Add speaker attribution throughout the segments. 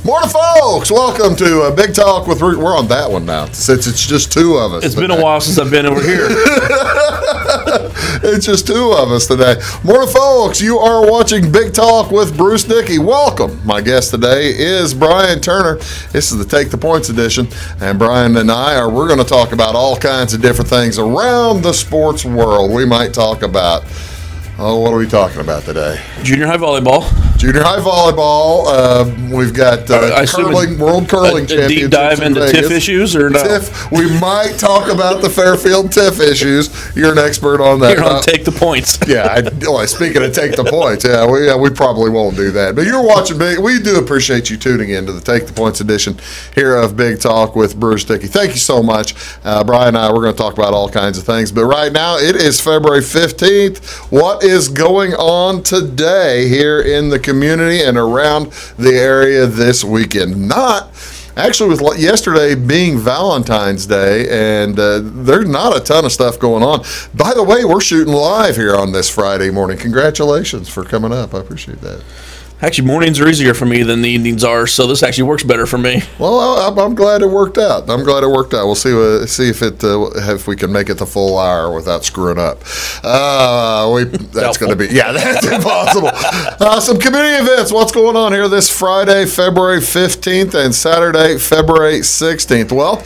Speaker 1: Morning, folks. Welcome to Big Talk with We're on that one now, since it's just two of us.
Speaker 2: It's been a while since I've been over here.
Speaker 1: It's just two of us today. Morning, folks. You are watching Big Talk with Bruce Dickey. Welcome. My guest today is Brian Turner. This is the Take the Points edition, and Brian and we're going to talk about all kinds of different things around the sports world. We might talk about, what are we talking about today?
Speaker 2: Junior high volleyball.
Speaker 1: Junior high volleyball. We've got World Curling Championships.
Speaker 2: Deep dive into TIF issues or no?
Speaker 1: TIF. We might talk about the Fairfield TIF issues. You're an expert on that.
Speaker 2: You're on Take the Points.
Speaker 1: Speaking of Take the Points, we probably won't do that. But you're watching Big. We do appreciate you tuning in to the Take the Points edition here of Big Talk with Bruce Dickey. Thank you so much. Brian and I, we're going to talk about all kinds of things. But right now, it is February 15th. What is going on today here in the community and around the area this weekend? Actually, with yesterday being Valentine's Day, and there's not a ton of stuff going on. By the way, we're shooting live here on this Friday morning. Congratulations for coming up. I appreciate that.
Speaker 2: Actually, mornings are easier for me than the evenings are, so this actually works better for me.
Speaker 1: Well, I'm glad it worked out. We'll see if we can make it the full hour without screwing up. That's going to be that's impossible. Some community events. What's going on here this Friday, February 15th, and Saturday, February 16th? Well,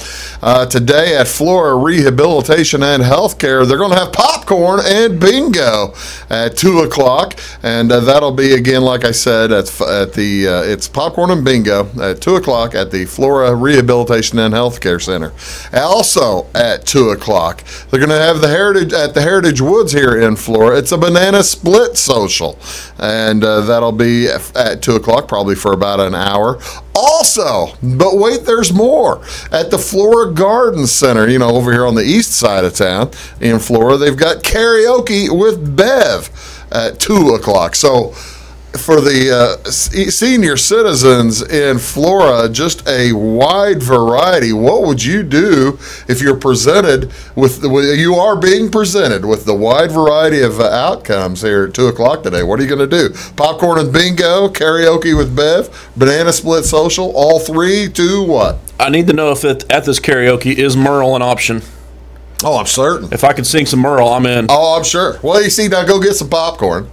Speaker 1: today at Flora Rehabilitation and Healthcare, they're going to have popcorn and bingo at 2:00, and that'll be again, like I said. It's popcorn and bingo at 2:00 at the Flora Rehabilitation and Healthcare Center. Also at 2:00, they're going to have the Heritage Woods here in Flora. It's a banana split social, and that'll be at 2:00, probably for about an hour. Also, but wait, there's more. At the Flora Garden Center, over here on the east side of town in Flora, they've got karaoke with Bev at 2:00. So, for the senior citizens in Flora, just a wide variety. What would you do if you're you are being presented with the wide variety of outcomes here at 2:00 today? What are you going to do? Popcorn and bingo, karaoke with Bev, banana split social, all three to what?
Speaker 2: I need to know if at this karaoke is Merle an option.
Speaker 1: Oh, I'm certain.
Speaker 2: If I could sing some Merle, I'm in.
Speaker 1: Oh, I'm sure. Well, you see, now go get some popcorn.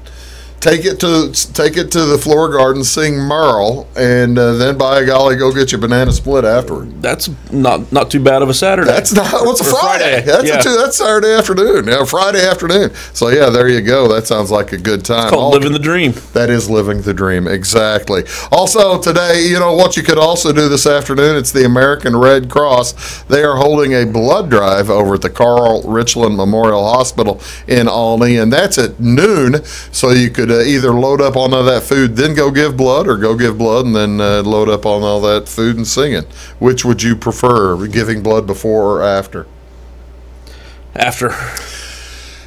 Speaker 1: Take it to the Flora Garden, sing Merle, and then by golly, go get your banana split afterward.
Speaker 2: That's not too bad of a Saturday.
Speaker 1: That's not. What's a Friday? That's Saturday afternoon. Friday afternoon. So there you go. That sounds like a good time.
Speaker 2: It's called living the dream.
Speaker 1: That is living the dream, exactly. Also today, what you could also do this afternoon? It's the American Red Cross. They are holding a blood drive over at the Carl Richland Memorial Hospital in Albany, and that's at noon. So you could either load up on all that food, then go give blood, or go give blood and then load up on all that food and singing. Which would you prefer, giving blood before or after?
Speaker 2: After.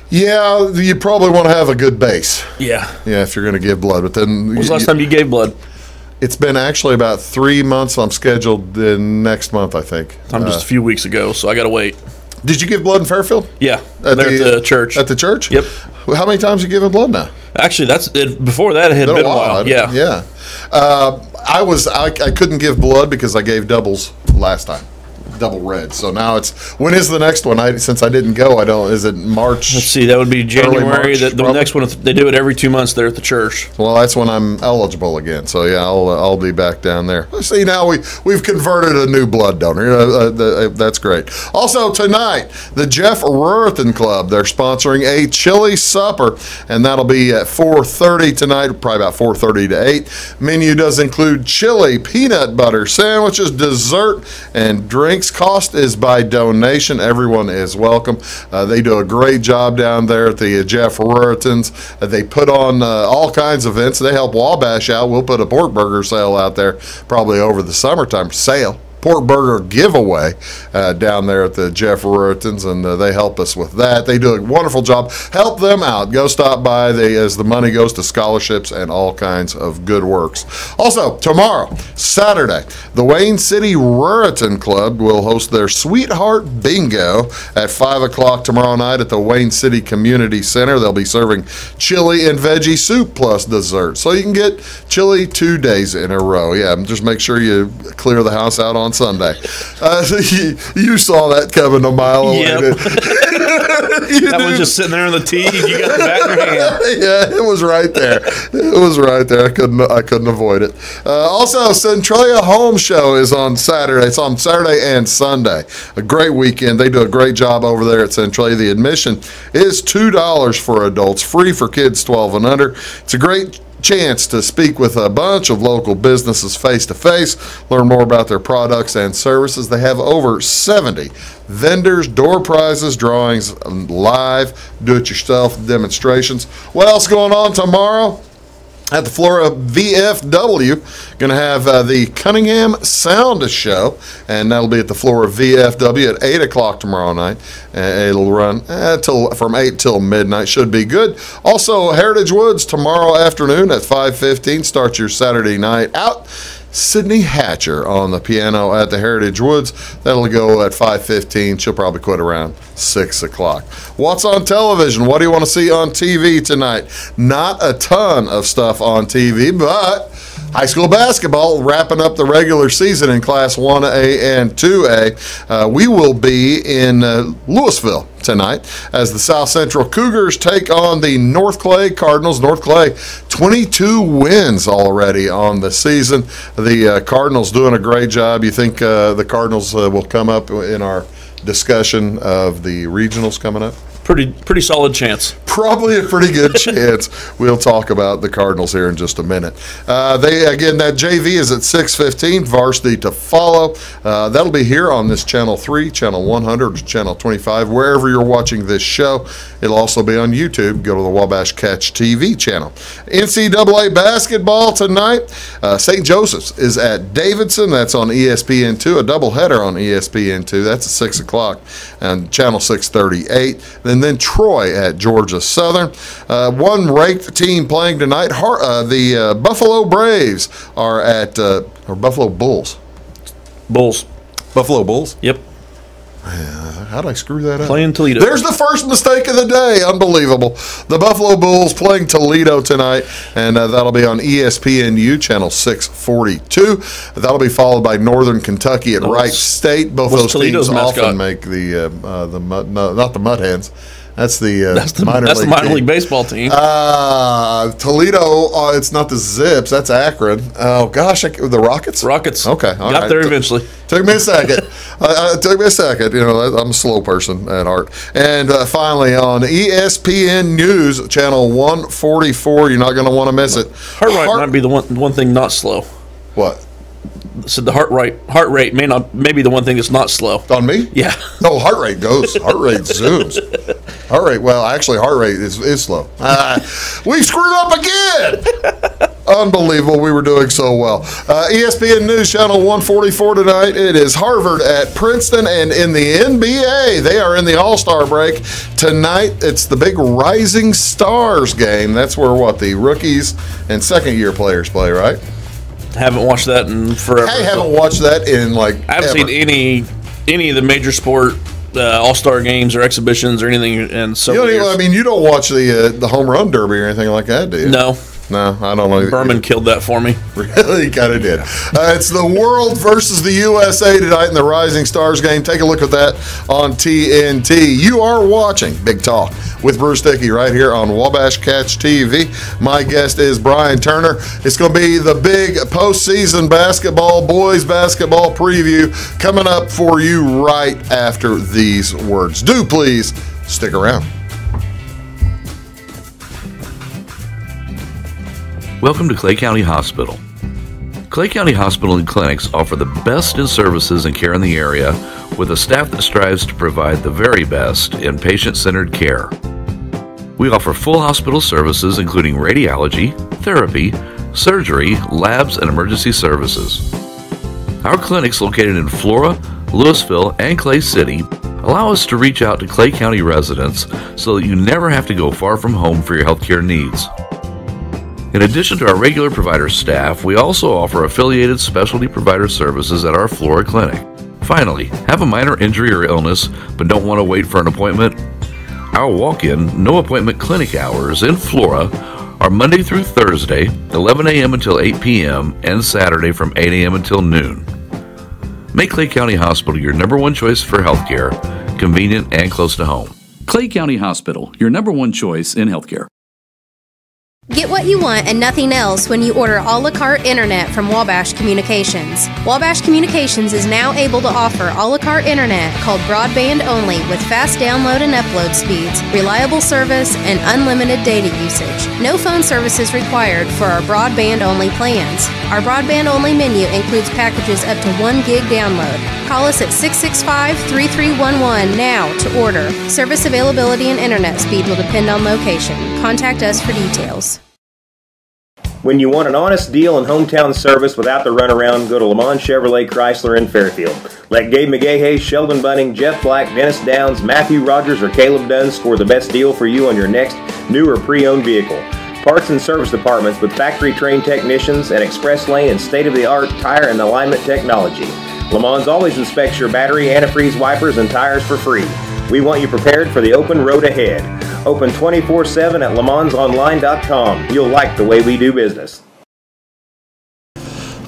Speaker 1: Yeah, you probably want to have a good base.
Speaker 2: Yeah.
Speaker 1: Yeah, if you're going to give blood. But then,
Speaker 2: when was the last time you gave blood?
Speaker 1: It's been actually about 3 months. I'm scheduled next month, I think.
Speaker 2: I'm just a few weeks ago, so I got to wait.
Speaker 1: Did you give blood in Fairfield?
Speaker 2: Yeah, at the church.
Speaker 1: At the church?
Speaker 2: Yep.
Speaker 1: How many times have you given blood now?
Speaker 2: Actually, that's it. Before that, it had been a while. Yeah.
Speaker 1: Yeah. I couldn't give blood because I gave doubles last time. Double red. So now when is the next one? Since I didn't go, is it March?
Speaker 2: Let's see, that would be January. The next one, they do it every 2 months there at the church.
Speaker 1: Well, that's when I'm eligible again. So yeah, I'll be back down there. See, now we've converted a new blood donor. That's great. Also tonight, the Jeff Ruritan Club, they're sponsoring a chili supper, and that'll be at 4:30 tonight, probably about 4:30 to 8. Menu does include chili, peanut butter sandwiches, dessert, and drinks. Cost is by donation. Everyone is welcome. They do a great job down there at the Jeff Ruritans. They put on all kinds of events. They help Wabash out. We'll put a pork burger sale out there probably over the summertime. Sale. pork burger giveaway down there at the Jeff Ruriton's, and they help us with that. They do a wonderful job. Help them out. Go stop by as the money goes to scholarships and all kinds of good works. Also, tomorrow, Saturday, the Wayne City Ruriton Club will host their Sweetheart Bingo at 5 o'clock tomorrow night at the Wayne City Community Center. They'll be serving chili and veggie soup plus dessert. So you can get chili 2 days in a row. Yeah, just make sure you clear the house out on Sunday. You saw that coming a mile away.
Speaker 2: Yep. That was just sitting there in the tee. You got the back of your hand.
Speaker 1: Yeah, it was right there. It was right there. I couldn't avoid it. Also, Centralia Home Show is on Saturday. It's on Saturday and Sunday. A great weekend. They do a great job over there at Centralia. The admission is $2 for adults, free for kids 12 and under. It's a great chance to speak with a bunch of local businesses face-to-face, learn more about their products and services. They have over 70 vendors, door prizes, drawings, live do-it-yourself demonstrations. What else going on tomorrow? At the floor of VFW, going to have the Cunningham Sound Show, and that'll be at the floor of VFW at 8 o'clock tomorrow night. It'll run from 8 till midnight. Should be good. Also, Heritage Woods tomorrow afternoon at 5:15. Start your Saturday night out. Sydney Hatcher on the piano at the Heritage Woods. That'll go at 5:15. She'll probably quit around 6 o'clock. What's on television? What do you want to see on TV tonight? Not a ton of stuff on TV, but high school basketball wrapping up the regular season in Class 1A and 2A. We will be in Louisville tonight as the South Central Cougars take on the North Clay Cardinals. North Clay, 22 wins already on the season. The Cardinals doing a great job. You think the Cardinals will come up in our discussion of the regionals coming up?
Speaker 2: Pretty solid chance.
Speaker 1: Probably a pretty good chance. We'll talk about the Cardinals here in just a minute. That JV is at 6:15. Varsity to follow. That'll be here on this Channel 3, Channel 100, or Channel 25, wherever you're watching this show. It'll also be on YouTube. Go to the Wabash Catch TV channel. NCAA basketball tonight. St. Joseph's is at Davidson. That's on ESPN2. A doubleheader on ESPN2. That's at 6 o'clock and Channel 638. Then Troy at Georgia Southern. One ranked team playing tonight. The Buffalo Braves are at or Buffalo Bulls.
Speaker 2: Bulls.
Speaker 1: Buffalo Bulls?
Speaker 2: Yep.
Speaker 1: How did I screw that up?
Speaker 2: Playing Toledo.
Speaker 1: There's the first mistake of the day. Unbelievable. The Buffalo Bulls playing Toledo tonight, and that'll be on ESPNU, Channel 642. That'll be followed by Northern Kentucky at Wright State. Both those
Speaker 2: Toledo's
Speaker 1: teams
Speaker 2: mascot?
Speaker 1: often make not the Mud Hens. That's the
Speaker 2: minor league baseball team.
Speaker 1: Toledo, it's not the Zips. That's Akron. Oh, gosh, the Rockets?
Speaker 2: Rockets.
Speaker 1: Okay. All
Speaker 2: Got
Speaker 1: right.
Speaker 2: there eventually.
Speaker 1: Took me a second. You know, I'm a slow person at heart. And finally, on ESPN News, Channel 144, you're not going to want to miss it.
Speaker 2: Heart rate might be the one thing not slow.
Speaker 1: What?
Speaker 2: So the heart rate may be the one thing that's not slow.
Speaker 1: On me?
Speaker 2: Yeah.
Speaker 1: No, heart rate goes. Heart rate zooms. Heart rate, well, actually, heart rate is slow. We screwed up again. Unbelievable. We were doing so well. ESPN News Channel 144 tonight. It is Harvard at Princeton, and in the NBA, they are in the All-Star break. Tonight, it's the big Rising Stars game. That's where, the rookies and second-year players play, right?
Speaker 2: Haven't watched that in forever.
Speaker 1: I haven't watched that in,
Speaker 2: I haven't seen any of the major sport All-Star games or exhibitions or anything in several years.
Speaker 1: You don't watch the home run derby or anything like that, do you?
Speaker 2: No.
Speaker 1: No, I don't know.
Speaker 2: Berman killed that for me.
Speaker 1: Really? He kind of did. It's the world versus the USA tonight in the Rising Stars game. Take a look at that on TNT. You are watching Big Talk with Bruce Dickey right here on Wabash Catch TV. My guest is Brian Turner. It's going to be the big postseason boys basketball preview coming up for you right after these words. Do please stick around.
Speaker 3: Welcome to Clay County Hospital. Clay County Hospital and Clinics offer the best in services and care in the area with a staff that strives to provide the very best in patient-centered care. We offer full hospital services including radiology, therapy, surgery, labs, and emergency services. Our clinics located in Flora, Louisville, and Clay City allow us to reach out to Clay County residents so that you never have to go far from home for your healthcare needs. In addition to our regular provider staff, we also offer affiliated specialty provider services at our Flora clinic. Finally, have a minor injury or illness but don't want to wait for an appointment? Our walk-in, no-appointment clinic hours in Flora are Monday through Thursday, 11 a.m. until 8 p.m., and Saturday from 8 a.m. until noon. Make Clay County Hospital your number one choice for healthcare, convenient and close to home.
Speaker 4: Clay County Hospital, your number one choice in healthcare.
Speaker 5: Get what you want and nothing else when you order a la carte internet from Wabash Communications. Wabash Communications is now able to offer a la carte internet called broadband only with fast download and upload speeds, reliable service, and unlimited data usage. No phone service is required for our broadband only plans. Our broadband only menu includes packages up to 1 gig download. Call us at 665-3311 now to order. Service availability and internet speed will depend on location. Contact us for details.
Speaker 6: When you want an honest deal and hometown service without the runaround, go to Lamont Chevrolet Chrysler in Fairfield. Let Gabe McGahey, Sheldon Bunning, Jeff Black, Dennis Downs, Matthew Rogers, or Caleb Dunn score the best deal for you on your next new or pre-owned vehicle. Parts and service departments with factory-trained technicians and express lane and state-of-the-art tire and alignment technology. Lamont always inspects your battery, antifreeze, wipers, and tires for free. We want you prepared for the open road ahead. Open 24/7 at LeMansOnline.com. You'll like the way we do business.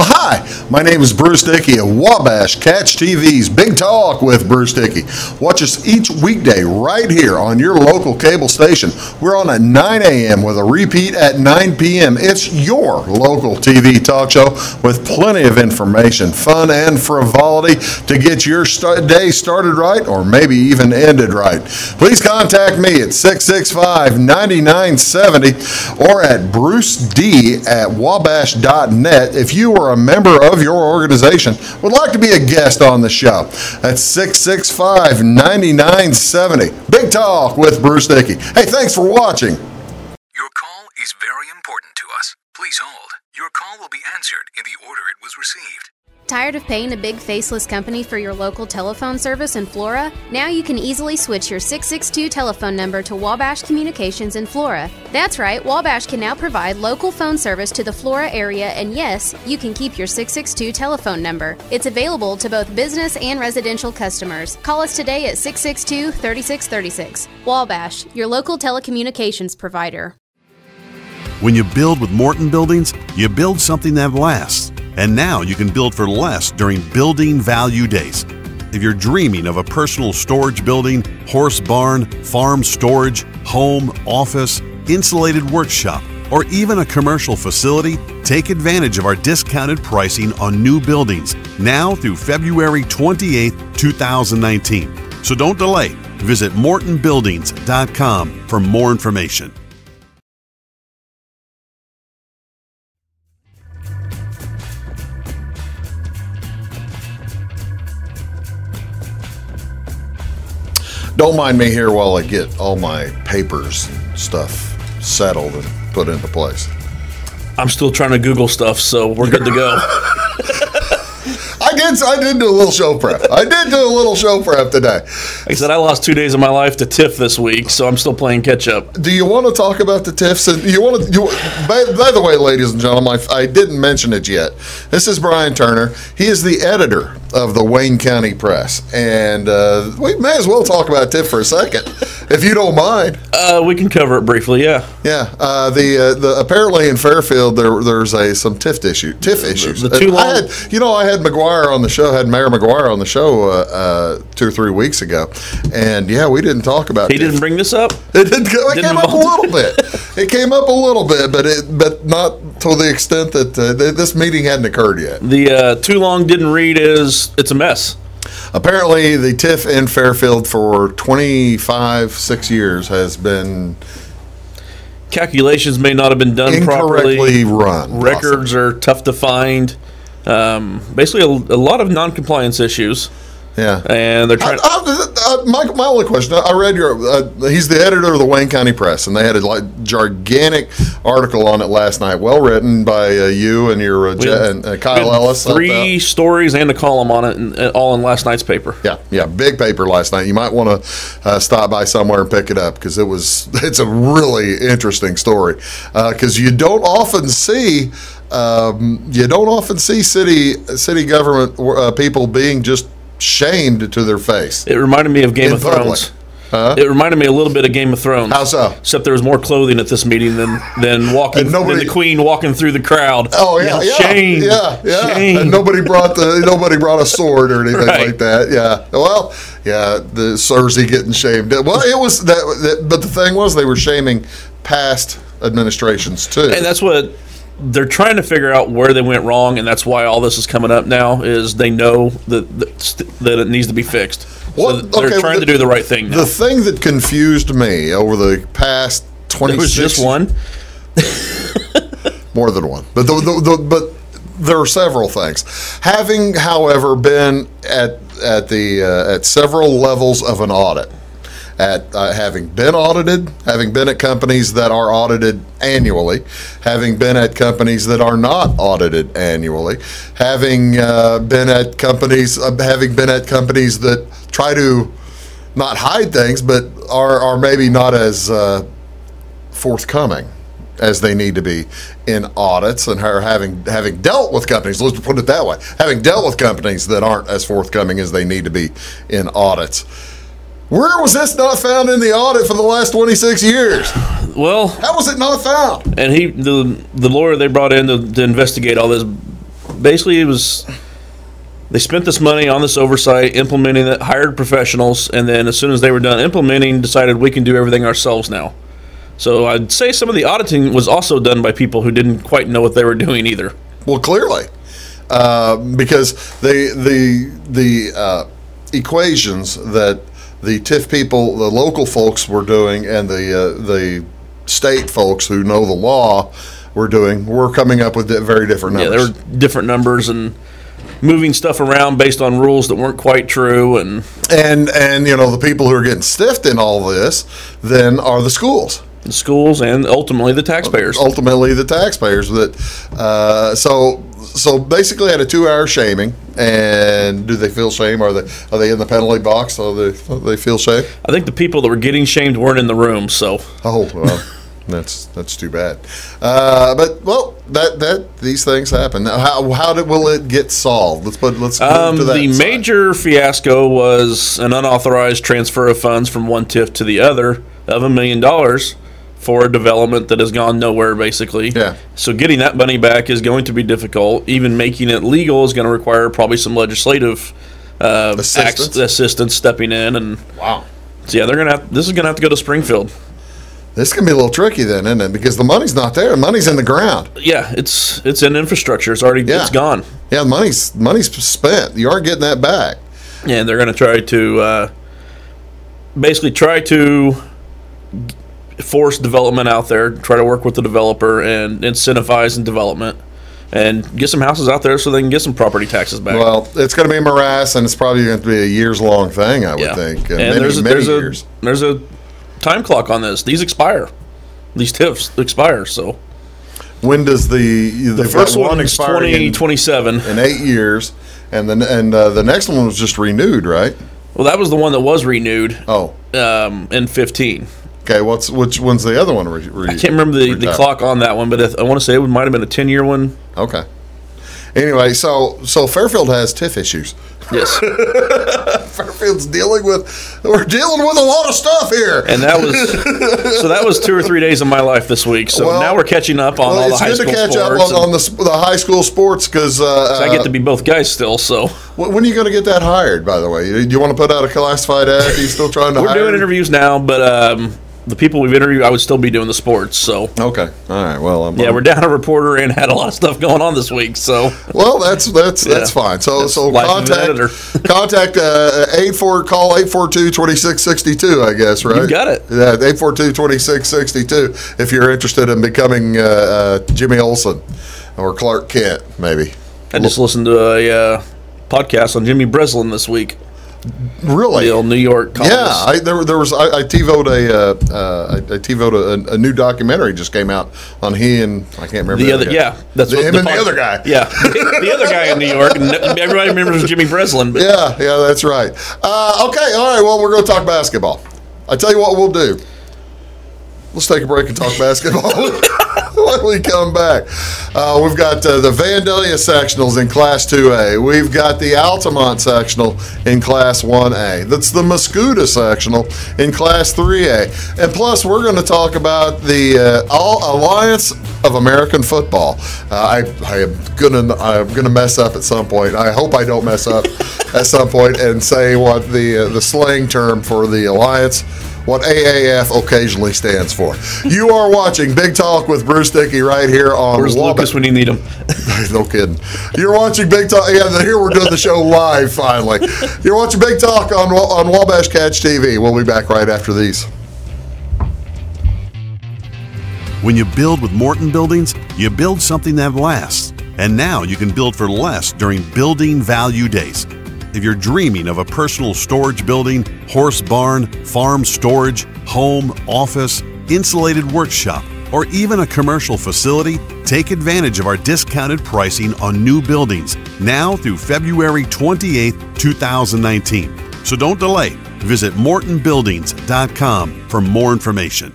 Speaker 1: Hi, my name is Bruce Dickey of Wabash Catch TV's Big Talk with Bruce Dickey. Watch us each weekday right here on your local cable station. We're on at 9 a.m. with a repeat at 9 p.m. It's your local TV talk show with plenty of information, fun, and frivolity to get your day started right or maybe even ended right. Please contact me at 665-9970 or at bruced@wabash.net if you are a member of your organization would like to be a guest on the show. That's 665-9970. Big Talk with Bruce Dickey. Hey, thanks for watching.
Speaker 7: Your call is very important to us. Please hold. Your call will be answered in the order it was received.
Speaker 5: Tired of paying a big faceless company for your local telephone service in Flora? Now you can easily switch your 662 telephone number to Wabash Communications in Flora. That's right, Wabash can now provide local phone service to the Flora area, and yes, you can keep your 662 telephone number. It's available to both business and residential customers. Call us today at 662-3636. Wabash, your local telecommunications provider.
Speaker 8: When you build with Morton Buildings, you build something that lasts. And now you can build for less during Building Value Days. If you're dreaming of a personal storage building, horse barn, farm storage, home, office, insulated workshop, or even a commercial facility, take advantage of our discounted pricing on new buildings now through February 28, 2019. So don't delay. Visit mortonbuildings.com for more information.
Speaker 1: Don't mind me here while I get all my papers and stuff settled and put into place.
Speaker 2: I'm still trying to Google stuff, so we're good to go.
Speaker 1: I did do a little show prep. Today.
Speaker 2: Like I said, I lost 2 days of my life to TIFF this week, so I'm still playing catch up.
Speaker 1: Do you want to talk about the TIFFs? By the way, ladies and gentlemen, I didn't mention it yet. This is Brian Turner. He is the editor of the Wayne County Press, and we may as well talk about TIFF for a second, if you don't mind.
Speaker 2: We can cover it briefly, yeah.
Speaker 1: Yeah. The apparently in Fairfield there's some TIFF issues.
Speaker 2: The too long.
Speaker 1: I had McGuire on the show. Had Mayor McGuire on the show 2 or 3 weeks ago, and yeah, we didn't talk about.
Speaker 2: He didn't bring this up.
Speaker 1: It came up a little bit. It came up a little bit, but not to the extent that this meeting hadn't occurred yet.
Speaker 2: The too long didn't read it's a mess.
Speaker 1: Apparently, the TIFF in Fairfield for 6 years has been.
Speaker 2: Calculations may not have been done properly.
Speaker 1: Incorrectly run.
Speaker 2: Records are tough to find. Basically, a lot of non-compliance issues.
Speaker 1: Yeah.
Speaker 2: And they're trying.
Speaker 1: My only question, I read he's the editor of the Wayne County Press, and they had a gigantic article on it last night, well written by you and your and Kyle Ellis.
Speaker 2: 3 stories and a column on it, and all in last night's paper.
Speaker 1: Yeah, big paper last night. You might want to stop by somewhere and pick it up, because it's a really interesting story, because you don't often see city government people being just shamed to their face.
Speaker 2: It reminded me of Game of Thrones. It reminded me a little bit of Game of Thrones.
Speaker 1: How so?
Speaker 2: Except there was more clothing at this meeting than the queen walking through the crowd.
Speaker 1: Oh yeah,
Speaker 2: shame.
Speaker 1: Shame. And nobody brought a sword or anything like that. Yeah. Well, the Cersei getting shamed. Well, it was that, but the thing was, they were shaming past administrations too.
Speaker 2: And that's what they're trying to figure out, where they went wrong, and that's why all this is coming up now. Is they know that it needs to be fixed. So they're trying to do the right thing now.
Speaker 1: The thing that confused me over the past 26
Speaker 2: There was just one?
Speaker 1: More than one. But there are several things. Having, however, been at several levels of an audit, having been audited, having been at companies that are audited annually, having been at companies that are not audited annually, having been at companies that try to not hide things, but are maybe not as forthcoming as they need to be in audits, and having dealt with companies, let's put it that way, having dealt with companies that aren't as forthcoming as they need to be in audits. Where was this not found in the audit for the last 26 years?
Speaker 2: Well,
Speaker 1: how was it not found?
Speaker 2: And the lawyer they brought in to investigate all this, basically it was, they spent this money on this oversight, implementing it, hired professionals, and then as soon as they were done implementing, decided we can do everything ourselves now. So I'd say some of the auditing was also done by people who didn't quite know what they were doing either.
Speaker 1: Well, clearly, because the equations that the TIF people, the local folks were doing, and the state folks who know the law were doing, were coming up with very different numbers.
Speaker 2: Yeah, there were different numbers and moving stuff around based on rules that weren't quite true. And
Speaker 1: the people who are getting stiffed in all this then are the schools.
Speaker 2: The schools and ultimately the taxpayers.
Speaker 1: So basically, had a 2-hour shaming. And do they feel shame? Are they in the penalty box? Do they feel shame?
Speaker 2: I think the people that were getting shamed weren't in the room. So
Speaker 1: well, that's too bad. But these things happen. Now, will it get solved? Let's move to that.
Speaker 2: The major fiasco was an unauthorized transfer of funds from one TIF to the other of $1 million. For a development that has gone nowhere, basically.
Speaker 1: Yeah.
Speaker 2: So getting that money back is going to be difficult. Even making it legal is going to require probably some legislative assistance stepping in. And
Speaker 1: wow.
Speaker 2: So yeah, this is gonna have to go to Springfield.
Speaker 1: This can be a little tricky then, isn't it? Because the money's not there. The money's in the ground.
Speaker 2: Yeah, it's in infrastructure. It's already it's gone.
Speaker 1: Yeah, money's spent. You aren't getting that back.
Speaker 2: Yeah, and they're going to try to basically force development out there, try to work with the developer and incentivize in development and get some houses out there so they can get some property taxes back.
Speaker 1: Well, it's going to be a morass, and it's probably going to be a years-long thing, I would think.
Speaker 2: And there's a time clock on this. These expire. These TIFs expire, so.
Speaker 1: When does the
Speaker 2: first one is 2027
Speaker 1: in 8 years, and the next one was just renewed, right?
Speaker 2: Well, that was the one that was renewed.
Speaker 1: Oh.
Speaker 2: In 15.
Speaker 1: Okay, which one's the other one?
Speaker 2: I can't remember the clock on that one, but I want to say it might have been a 10-year one.
Speaker 1: Okay. Anyway, so Fairfield has TIF issues.
Speaker 2: Yes.
Speaker 1: Fairfield's we're dealing with a lot of stuff here.
Speaker 2: And that was 2 or 3 days of my life this week. So now we're catching up on all the high school sports. It's good to catch up on the high school sports because I get to be both guys still. So
Speaker 1: when are you going to get that hired? By the way, do you want to put out a classified ad? Are you still trying to?
Speaker 2: We're doing interviews now, but the people we've interviewed, I would still be doing the sports. So
Speaker 1: okay, all right. Well,
Speaker 2: we're down a reporter and had a lot of stuff going on this week. So
Speaker 1: that's fine. So contact 842-2662. I guess right.
Speaker 2: You got it.
Speaker 1: Yeah, 842-2662. If you're interested in becoming Jimmy Olsen or Clark Kent, maybe.
Speaker 2: I just listened to a podcast on Jimmy Breslin this week.
Speaker 1: Really?
Speaker 2: The old New York columnist.
Speaker 1: Yeah, I TiVoed a new documentary just came out on he and I can't remember
Speaker 2: the other. Yeah, that's what
Speaker 1: him and the other guy.
Speaker 2: Yeah, the other guy in New York, and everybody remembers Jimmy Breslin. But.
Speaker 1: Yeah, that's right. Okay, all right. Well, we're going to talk basketball. I tell you what we'll do. Let's take a break and talk basketball when we come back. We've got the Vandalia sectionals in Class 2A. We've got the Altamont sectional in Class 1A. That's the Mascoutah sectional in Class 3A. And plus, we're going to talk about the Alliance of American Football. I'm gonna mess up at some point. I hope I don't mess up at some point and say what the slang term for the Alliance, what AAF occasionally stands for. You are watching Big Talk with Bruce Dickey right here on
Speaker 2: Where's Lucas when you need him?
Speaker 1: No kidding. You're watching Big Talk. Yeah, here we're doing the show live finally. You're watching Big Talk on Wabash Catch TV. We'll be back right after these.
Speaker 8: When you build with Morton Buildings, you build something that lasts. And now you can build for less during Building Value Days. If you're dreaming of a personal storage building, horse barn, farm storage, home, office, insulated workshop, or even a commercial facility, take advantage of our discounted pricing on new buildings now through February 28, 2019. So don't delay. Visit mortonbuildings.com for more information.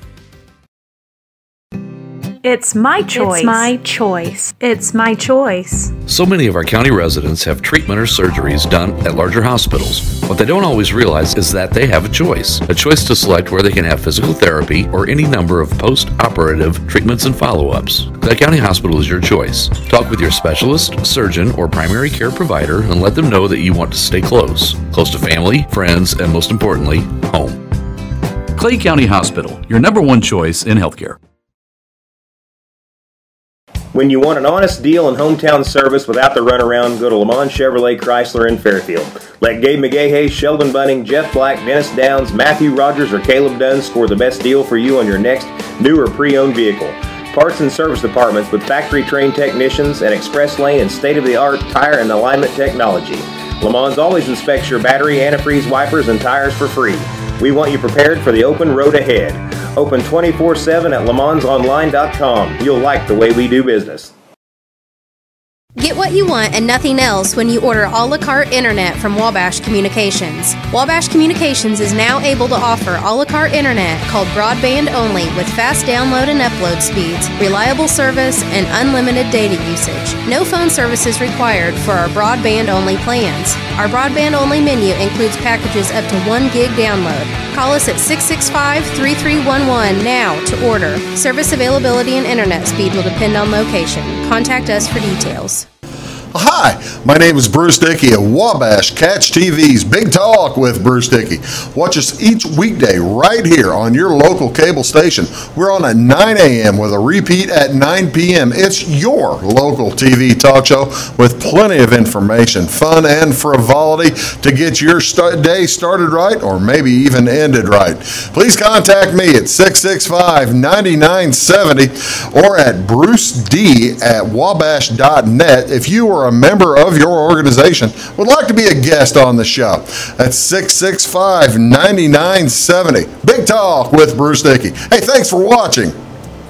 Speaker 9: It's my choice. It's my choice. It's my choice.
Speaker 3: So many of our county residents have treatment or surgeries done at larger hospitals. What they don't always realize is that they have a choice to select where they can have physical therapy or any number of post-operative treatments and follow-ups. Clay County Hospital is your choice. Talk with your specialist, surgeon, or primary care provider and let them know that you want to stay close to family, friends, and most importantly, home.
Speaker 4: Clay County Hospital, your number one choice in healthcare.
Speaker 6: When you want an honest deal and hometown service without the runaround, go to Lamont Chevrolet Chrysler in Fairfield. Let Gabe McGahey, Sheldon Bunning, Jeff Black, Dennis Downs, Matthew Rogers, or Caleb Dunn score the best deal for you on your next new or pre-owned vehicle. Parts and service departments with factory-trained technicians and express lane and state-of-the-art tire and alignment technology. Lamont always inspects your battery, antifreeze, wipers, and tires for free. We want you prepared for the open road ahead. Open 24/7 at LeMansOnline.com. You'll like the way we do business.
Speaker 5: Get what you want and nothing else when you order a la carte internet from Wabash Communications. Wabash Communications is now able to offer a la carte internet called broadband only with fast download and upload speeds, reliable service, and unlimited data usage. No phone services required for our broadband only plans. Our broadband only menu includes packages up to 1 gig download. Call us at 665-3311 now to order. Service availability and internet speed will depend on location. Contact us for details.
Speaker 1: Hi, my name is Bruce Dickey of Wabash Catch TV's Big Talk with Bruce Dickey. Watch us each weekday right here on your local cable station. We're on at 9 a.m. with a repeat at 9 p.m. It's your local TV talk show with plenty of information, fun, and frivolity to get your day started right or maybe even ended right. Please contact me at 665-9970 or at bruced@wabash.net if you are a member of your organization would like to be a guest on the show. That's 665-9970. Big Talk with Bruce Dickey. Hey, thanks for watching.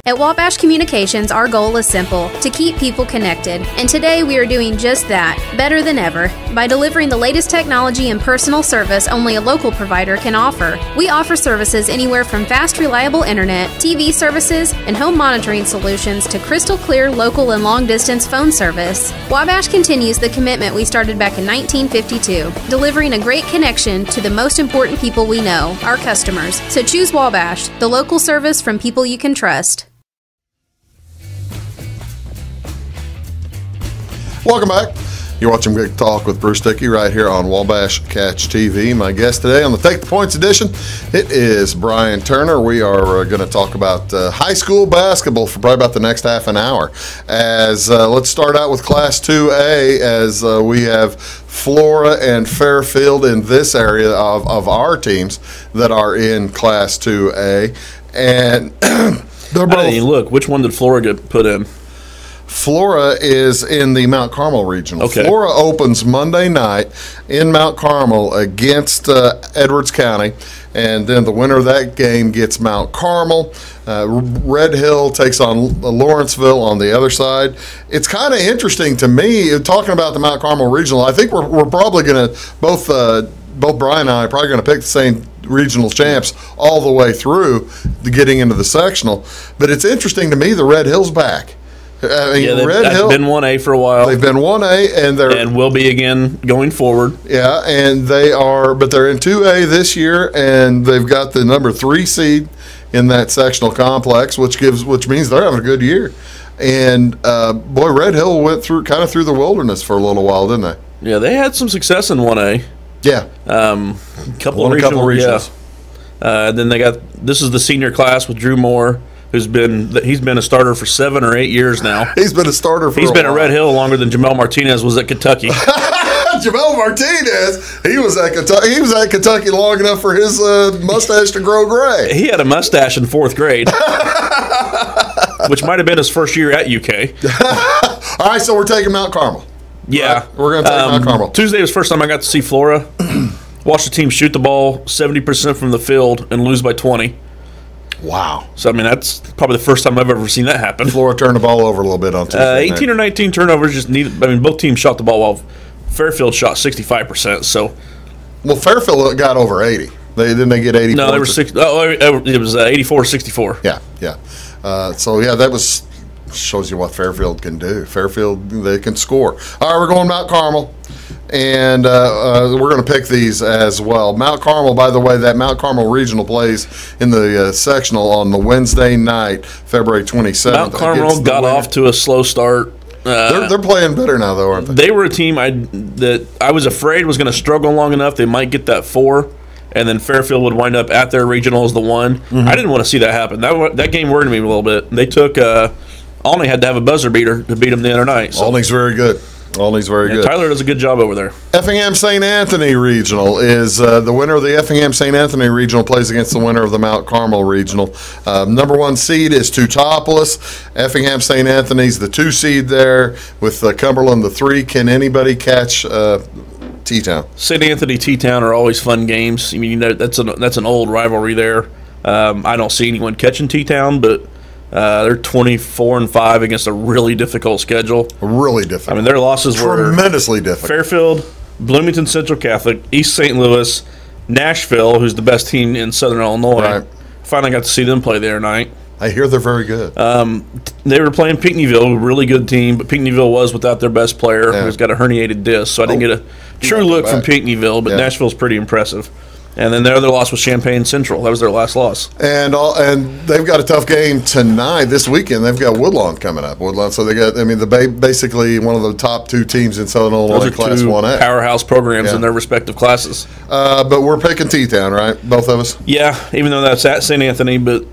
Speaker 5: At Wabash Communications, our goal is simple, to keep people connected. And today we are doing just that, better than ever, by delivering the latest technology and personal service only a local provider can offer. We offer services anywhere from fast, reliable internet, TV services, and home monitoring solutions to crystal clear local and long-distance phone service. Wabash continues the commitment we started back in 1952, delivering a great connection to the most important people we know, our customers. So choose Wabash, the local service from people you can trust.
Speaker 1: Welcome back. You're watching Big Talk with Bruce Dickey right here on Wabash Catch TV. My guest today on the Take the Points edition, it is Brian Turner. We are going to talk about high school basketball for probably about the next half an hour. As let's start out with Class 2A, as we have Flora and Fairfield in this area of our teams that are in Class 2A. And they're both.
Speaker 2: Look, which one did Flora get put in?
Speaker 1: Flora is in the Mount Carmel regional.
Speaker 2: Okay.
Speaker 1: Flora opens Monday night in Mount Carmel against Edwards County, and then the winner of that game gets Mount Carmel. Red Hill takes on Lawrenceville on the other side. It's kind of interesting to me, talking about the Mount Carmel regional. I think we're probably going to, both Brian and I are probably going to pick the same regional champs all the way through to getting into the sectional. But it's interesting to me, the Red Hill's back. I mean,
Speaker 2: they've
Speaker 1: Red Hill
Speaker 2: been 1A for a while.
Speaker 1: They've been 1A, and
Speaker 2: will be again going forward.
Speaker 1: Yeah, and but they're in 2A this year, and they've got the number 3 seed in that sectional complex, which means they're having a good year. And boy, Red Hill went through the wilderness for a little while, didn't they?
Speaker 2: Yeah, they had some success in 1A.
Speaker 1: Yeah,
Speaker 2: couple of regionals. Yeah. Then this is the senior class with Drew Moore, he's been a starter for 7 or 8 years now.
Speaker 1: He's been a starter for.
Speaker 2: He's been at Red Hill longer than Jamel Martinez was at Kentucky.
Speaker 1: Jamel Martinez, he was at Kentucky. He was at Kentucky long enough for his mustache to grow gray.
Speaker 2: He had a mustache in 4th grade, which might have been his first year at UK.
Speaker 1: All right, so we're taking Mount Carmel.
Speaker 2: Yeah,
Speaker 1: right? We're going to take Mount Carmel.
Speaker 2: Tuesday was the first time I got to see Flora. Watch the team shoot the ball 70% from the field and lose by 20.
Speaker 1: Wow.
Speaker 2: So, I mean, that's probably the first time I've ever seen that happen.
Speaker 1: Flora turned the ball over a little bit on Tuesday.
Speaker 2: 18 or 19 turnovers both teams shot the ball well. Fairfield shot 65%. So,
Speaker 1: well, Fairfield got over 80. Didn't they get 80?
Speaker 2: No, they were 60. It was 84-64.
Speaker 1: Yeah. So, that shows you what Fairfield can do. Fairfield, they can score. All right, we're going Mount Carmel. And we're going to pick these as well. Mount Carmel, by the way, that Mount Carmel regional plays in the sectional on the Wednesday night, February 27th.
Speaker 2: Mount Carmel got off to a slow start.
Speaker 1: They're playing better now, though, aren't they?
Speaker 2: They were a team that I was afraid was going to struggle long enough. They might get that 4, and then Fairfield would wind up at their regional as the 1. Mm-hmm. I didn't want to see that happen. That game worried me a little bit. They took Olney had to have a buzzer beater to beat them the other night. So.
Speaker 1: Olney's very good. Olney's very good.
Speaker 2: Tyler does a good job over there.
Speaker 1: Effingham St. Anthony Regional is the winner of the Effingham St. Anthony Regional plays against the winner of the Mount Carmel Regional. Number 1 seed is Teutopolis. Effingham St. Anthony's the 2 seed there with Cumberland the 3. Can anybody catch T-Town?
Speaker 2: St. Anthony T-Town are always fun games. I mean, that's an old rivalry there. I don't see anyone catching T-Town, but they're 24-5 against a really difficult schedule.
Speaker 1: Really difficult.
Speaker 2: I mean, their losses were
Speaker 1: tremendously difficult.
Speaker 2: Fairfield, Bloomington Central Catholic, East St. Louis, Nashville, who's the best team in Southern Illinois. Right. Finally got to see them play the other night.
Speaker 1: I hear they're very good.
Speaker 2: They were playing Pinckneyville, a really good team, but Pinckneyville was without their best player, who's got a herniated disc, so I didn't get a true look from Pinckneyville, but Nashville's pretty impressive. And then their other loss was Champaign Central. That was their last loss.
Speaker 1: And they've got a tough game tonight. This weekend, they've got Woodlawn coming up. So they got, basically one of the top 2 teams in Southern Illinois Class 1A.
Speaker 2: Powerhouse programs in their respective classes.
Speaker 1: But we're picking T-Town, right? Both of us?
Speaker 2: Yeah, even though that's at St. Anthony, but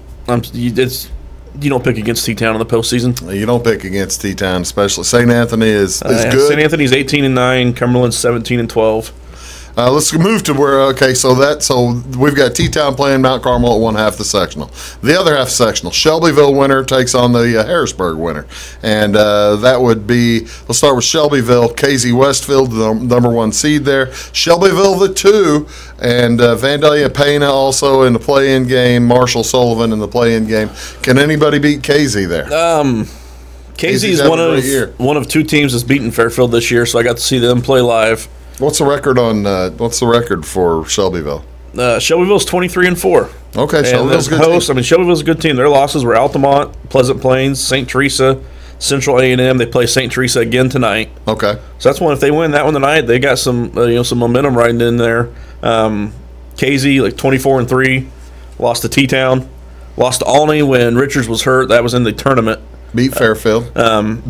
Speaker 2: you don't pick against T-Town in the postseason.
Speaker 1: You don't pick against T-Town, especially. St. Anthony is good.
Speaker 2: St. Anthony's 18-9, Cumberland's 17-12.
Speaker 1: Let's move to where so we've got T-Town playing Mount Carmel at one half the sectional. The other half sectional, Shelbyville winner takes on the Harrisburg winner, and that would be, let's start with Shelbyville. KZ Westfield, the number 1 seed there. Shelbyville the 2, and Vandalia Pena also in the play-in game. Marshall Sullivan in the play-in game. Can anybody beat KZ there?
Speaker 2: KZ is one of 2 teams that's beaten Fairfield this year, so I got to see them play live.
Speaker 1: What's the record for Shelbyville?
Speaker 2: Shelbyville's 23-4.
Speaker 1: Okay, Shelbyville's a good team.
Speaker 2: Shelbyville's a good team. Their losses were Altamont, Pleasant Plains, St. Teresa, Central A&M. They play St. Teresa again tonight. Okay, so that's one. If they win that one tonight, they got some some momentum riding in there. KZ 24-3, lost to T-Town, lost to Olney when Richards was hurt. That was in the tournament.
Speaker 1: Beat Fairfield.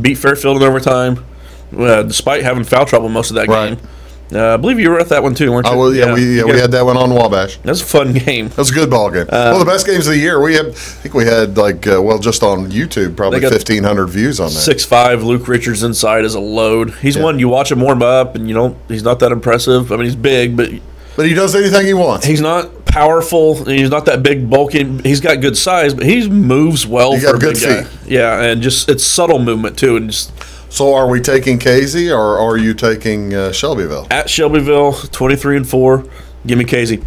Speaker 2: Beat Fairfield in overtime, despite having foul trouble most of that game. I believe you were at that one too, weren't you?
Speaker 1: We had that one on Wabash.
Speaker 2: That's a fun game.
Speaker 1: That's a good ball game. One of the best games of the year. I think we had just on YouTube probably 1,500 views on that.
Speaker 2: 6'5", Luke Richards inside is a load. He's one you watch him warm up, and he's not that impressive. I mean, he's big, but
Speaker 1: he does anything he wants.
Speaker 2: He's not powerful. He's not that big, bulky. He's got good size, but he moves well for a big guy. Yeah, and just it's subtle movement too. And just
Speaker 1: so, are we taking Casey or are you taking Shelbyville?
Speaker 2: At Shelbyville, 23-4. Give me Casey.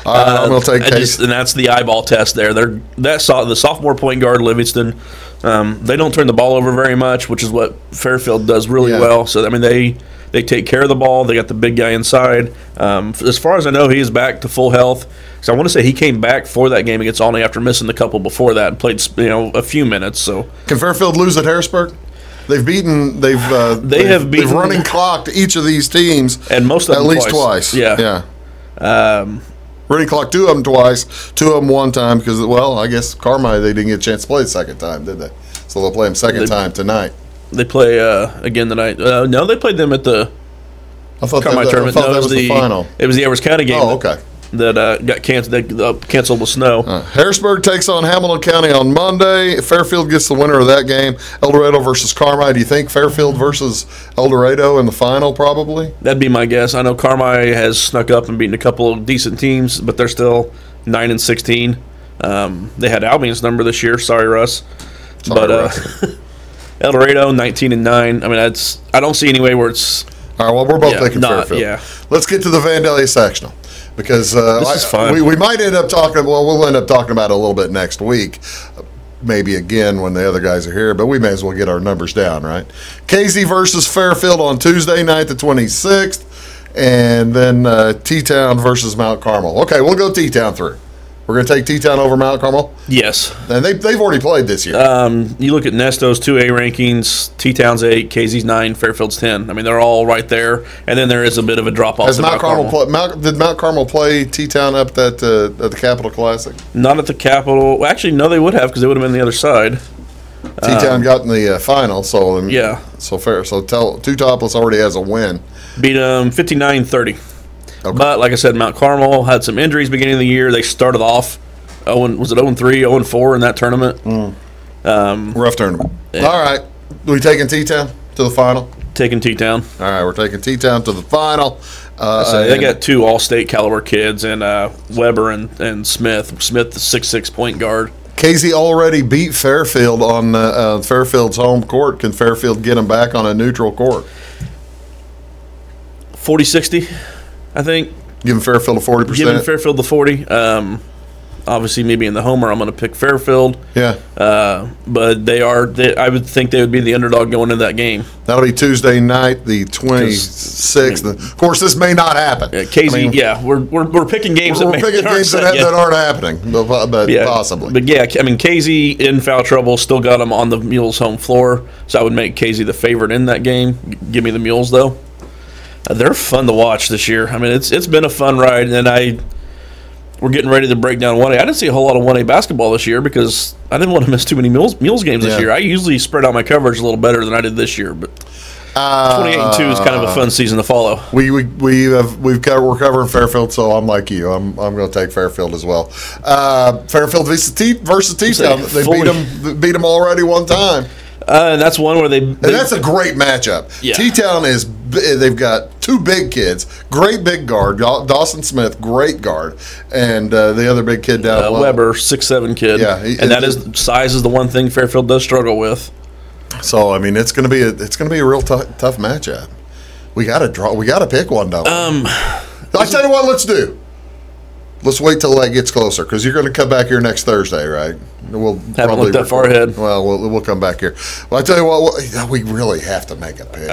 Speaker 1: I'm going to take Casey.
Speaker 2: And that's the eyeball test there. The sophomore point guard, Livingston, they don't turn the ball over very much, which is what Fairfield does really well. So, I mean, they take care of the ball. They got the big guy inside. As far as I know, he is back to full health. So I want to say he came back for that game against Olney after missing the couple before that and played a few minutes. So
Speaker 1: can Fairfield lose at Harrisburg? They've running clocked each of these teams,
Speaker 2: and most of them
Speaker 1: at least twice.
Speaker 2: Yeah.
Speaker 1: Running clock 2 of them twice, 2 of them one time because I guess Carmi they didn't get a chance to play the second time, did they? So they'll play them second time tonight.
Speaker 2: They play again tonight. No, they played them at the Carmi tournament.
Speaker 1: That was the final.
Speaker 2: It was the Edwards County game.
Speaker 1: Oh, okay.
Speaker 2: That got canceled with snow.
Speaker 1: Harrisburg takes on Hamilton County on Monday. Fairfield gets the winner of that game. El Dorado versus Carmi. Do you think Fairfield versus El Dorado in the final probably?
Speaker 2: That'd be my guess. I know Carmi has snuck up and beaten a couple of decent teams, but they're still 9-16. They had Albion's number this year. Sorry, Russ. Russ. El Dorado 19-9. I mean, I don't see any way where it's.
Speaker 1: All right. Well, we're both thinking Fairfield.
Speaker 2: Yeah.
Speaker 1: Let's get to the Vandalia sectional. Because
Speaker 2: this is fun.
Speaker 1: We might end up talking. Well, we'll end up talking about it a little bit next week, maybe again when the other guys are here. But we may as well get our numbers down, right? Casey versus Fairfield on Tuesday night, the 26th, and then T-Town versus Mount Carmel. Okay, we'll go T-Town through. We're going to take T-Town over Mount Carmel?
Speaker 2: Yes.
Speaker 1: And they've already played this year.
Speaker 2: You look at Nesto's 2A rankings, T-Town's 8, Casey's 9, Fairfield's 10. I mean, they're all right there. And then there is a bit of a drop-off.
Speaker 1: Did Mount Carmel play T-Town up at the Capital Classic?
Speaker 2: Not at the Capital. Well, actually, no, they would have because they would have been the other side.
Speaker 1: T-Town got in the final, so
Speaker 2: yeah.
Speaker 1: So fair. So Two Topless already has a win.
Speaker 2: Beat them 59-30.
Speaker 1: Okay.
Speaker 2: But like I said, Mount Carmel had some injuries beginning of the year. They started off 0-3, 0-4 in that tournament.
Speaker 1: Rough tournament. Yeah. All right, we taking T-Town to the final.
Speaker 2: Taking T-Town.
Speaker 1: All right, we're taking T-Town to the final.
Speaker 2: They got 2 all-state caliber kids, and Weber and Smith. Smith, the 6'6" point guard.
Speaker 1: Casey already beat Fairfield on Fairfield's home court. Can Fairfield get them back on a neutral court?
Speaker 2: 40-60. I think.
Speaker 1: Giving Fairfield a 40%?
Speaker 2: Giving Fairfield the 40. Obviously, maybe in the homer, I'm going to pick Fairfield.
Speaker 1: Yeah.
Speaker 2: But I would think they would be the underdog going into that game.
Speaker 1: That'll be Tuesday night, the 26th. Of course, this may not happen.
Speaker 2: Casey, we're picking games
Speaker 1: that aren't happening, but possibly.
Speaker 2: But yeah, I mean, Casey in foul trouble, still got them on the Mules home floor, so I would make Casey the favorite in that game. Give me the Mules, though. They're fun to watch this year. I mean, it's been a fun ride, and we're getting ready to break down 1A. I didn't see a whole lot of 1A basketball this year because I didn't want to miss too many Mules games this year. I usually spread out my coverage a little better than I did this year, but 28-2 is kind of a fun season to follow.
Speaker 1: We're covering Fairfield, so I'm like you. I'm going to take Fairfield as well. Fairfield versus T-Town. They beat them already one time.
Speaker 2: And that's one where
Speaker 1: and that's a great matchup.
Speaker 2: Yeah.
Speaker 1: T-Town they've got 2 big kids, great big guard, Dawson Smith, great guard, and the other big kid down below.
Speaker 2: Weber, 6'7" kid.
Speaker 1: Yeah,
Speaker 2: size is the one thing Fairfield does struggle with.
Speaker 1: So I mean, it's going to be a real tough matchup. We got to pick one, don't we? I tell you what, let's do. Let's wait till that gets closer because you're going to come back here next Thursday, right? We'll
Speaker 2: haven't looked that far ahead.
Speaker 1: Well, we'll come back here. Well, I tell you what, we really have to make a pick.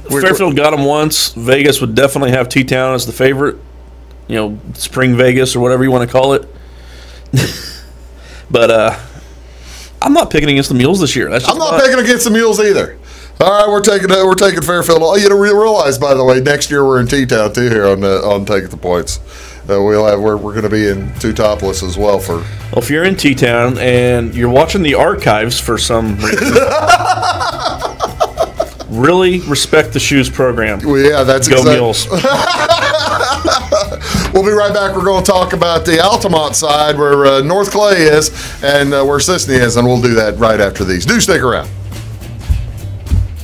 Speaker 2: Fairfield got them once. Vegas would definitely have T-Town as the favorite. Spring Vegas or whatever you want to call it. But I'm not picking against the Mules this year.
Speaker 1: I'm not picking against the Mules either. All right, we're taking Fairfield. You realize, by the way, next year we're in T-Town too here on Taking the Points. We're going to be in Two Topless as well for.
Speaker 2: Well, if you're in T-Town and you're watching the archives for some reason, really respect the Shoes program.
Speaker 1: Well, yeah, that's
Speaker 2: Go Mules.
Speaker 1: We'll be right back. We're going to talk about the Altamont side where North Clay is and where Sisney is, and we'll do that right after these. Do stick around.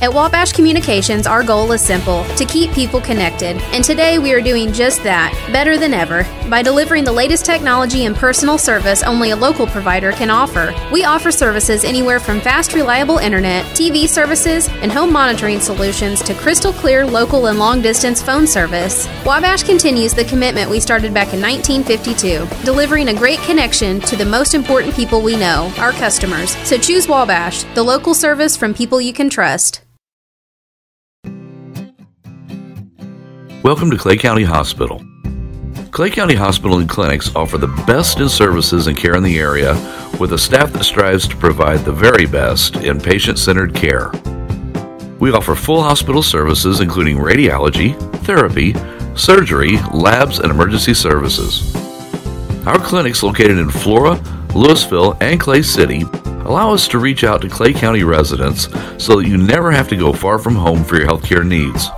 Speaker 5: At Wabash Communications, our goal is simple: to keep people connected. And today we are doing just that, better than ever, by delivering the latest technology and personal service only a local provider can offer. We offer services anywhere from fast, reliable internet, TV services, and home monitoring solutions to crystal clear local and long-distance phone service. Wabash continues the commitment we started back in 1952, delivering a great connection to the most important people we know, our customers. So choose Wabash, the local service from people you can trust.
Speaker 3: Welcome to Clay County Hospital. Clay County Hospital and Clinics offer the best in services and care in the area with a staff that strives to provide the very best in patient-centered care. We offer full hospital services including radiology, therapy, surgery, labs, and emergency services. Our clinics located in Flora, Louisville, and Clay City allow us to reach out to Clay County residents so that you never have to go far from home for your healthcare needs.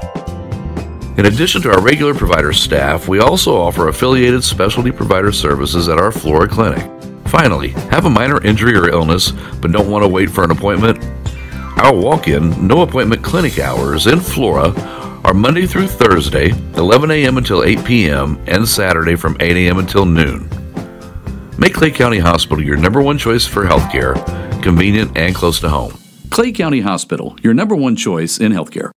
Speaker 3: In addition to our regular provider staff, we also offer affiliated specialty provider services at our Flora clinic. Finally, have a minor injury or illness but don't want to wait for an appointment? Our walk-in, no-appointment clinic hours in Flora are Monday through Thursday, 11 a.m. until 8 p.m., and Saturday from 8 a.m. until noon. Make Clay County Hospital your number one choice for healthcare, convenient and close to home.
Speaker 4: Clay County Hospital, your number one choice in healthcare.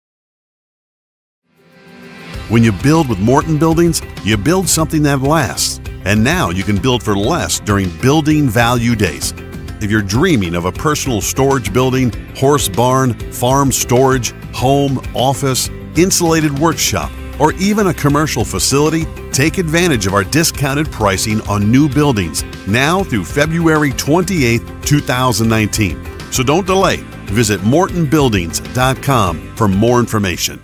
Speaker 8: When you build with Morton Buildings, you build something that lasts. And now you can build for less during Building Value Days. If you're dreaming of a personal storage building, horse barn, farm storage, home, office, insulated workshop, or even a commercial facility, take advantage of our discounted pricing on new buildings now through February 28, 2019. So don't delay. Visit mortonbuildings.com for more information.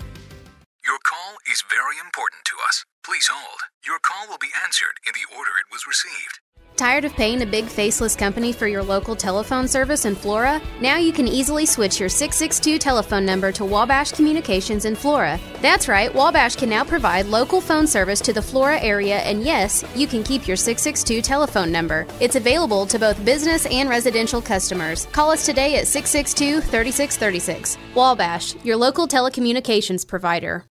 Speaker 7: Your call is very important to us. Please hold. Your call will be answered in the order it was received.
Speaker 5: Tired of paying a big faceless company for your local telephone service in Flora? Now you can easily switch your 662 telephone number to Wabash Communications in Flora. That's right, Wabash can now provide local phone service to the Flora area, and yes, you can keep your 662 telephone number. It's available to both business and residential customers. Call us today at 662-3636. Wabash, your local telecommunications provider.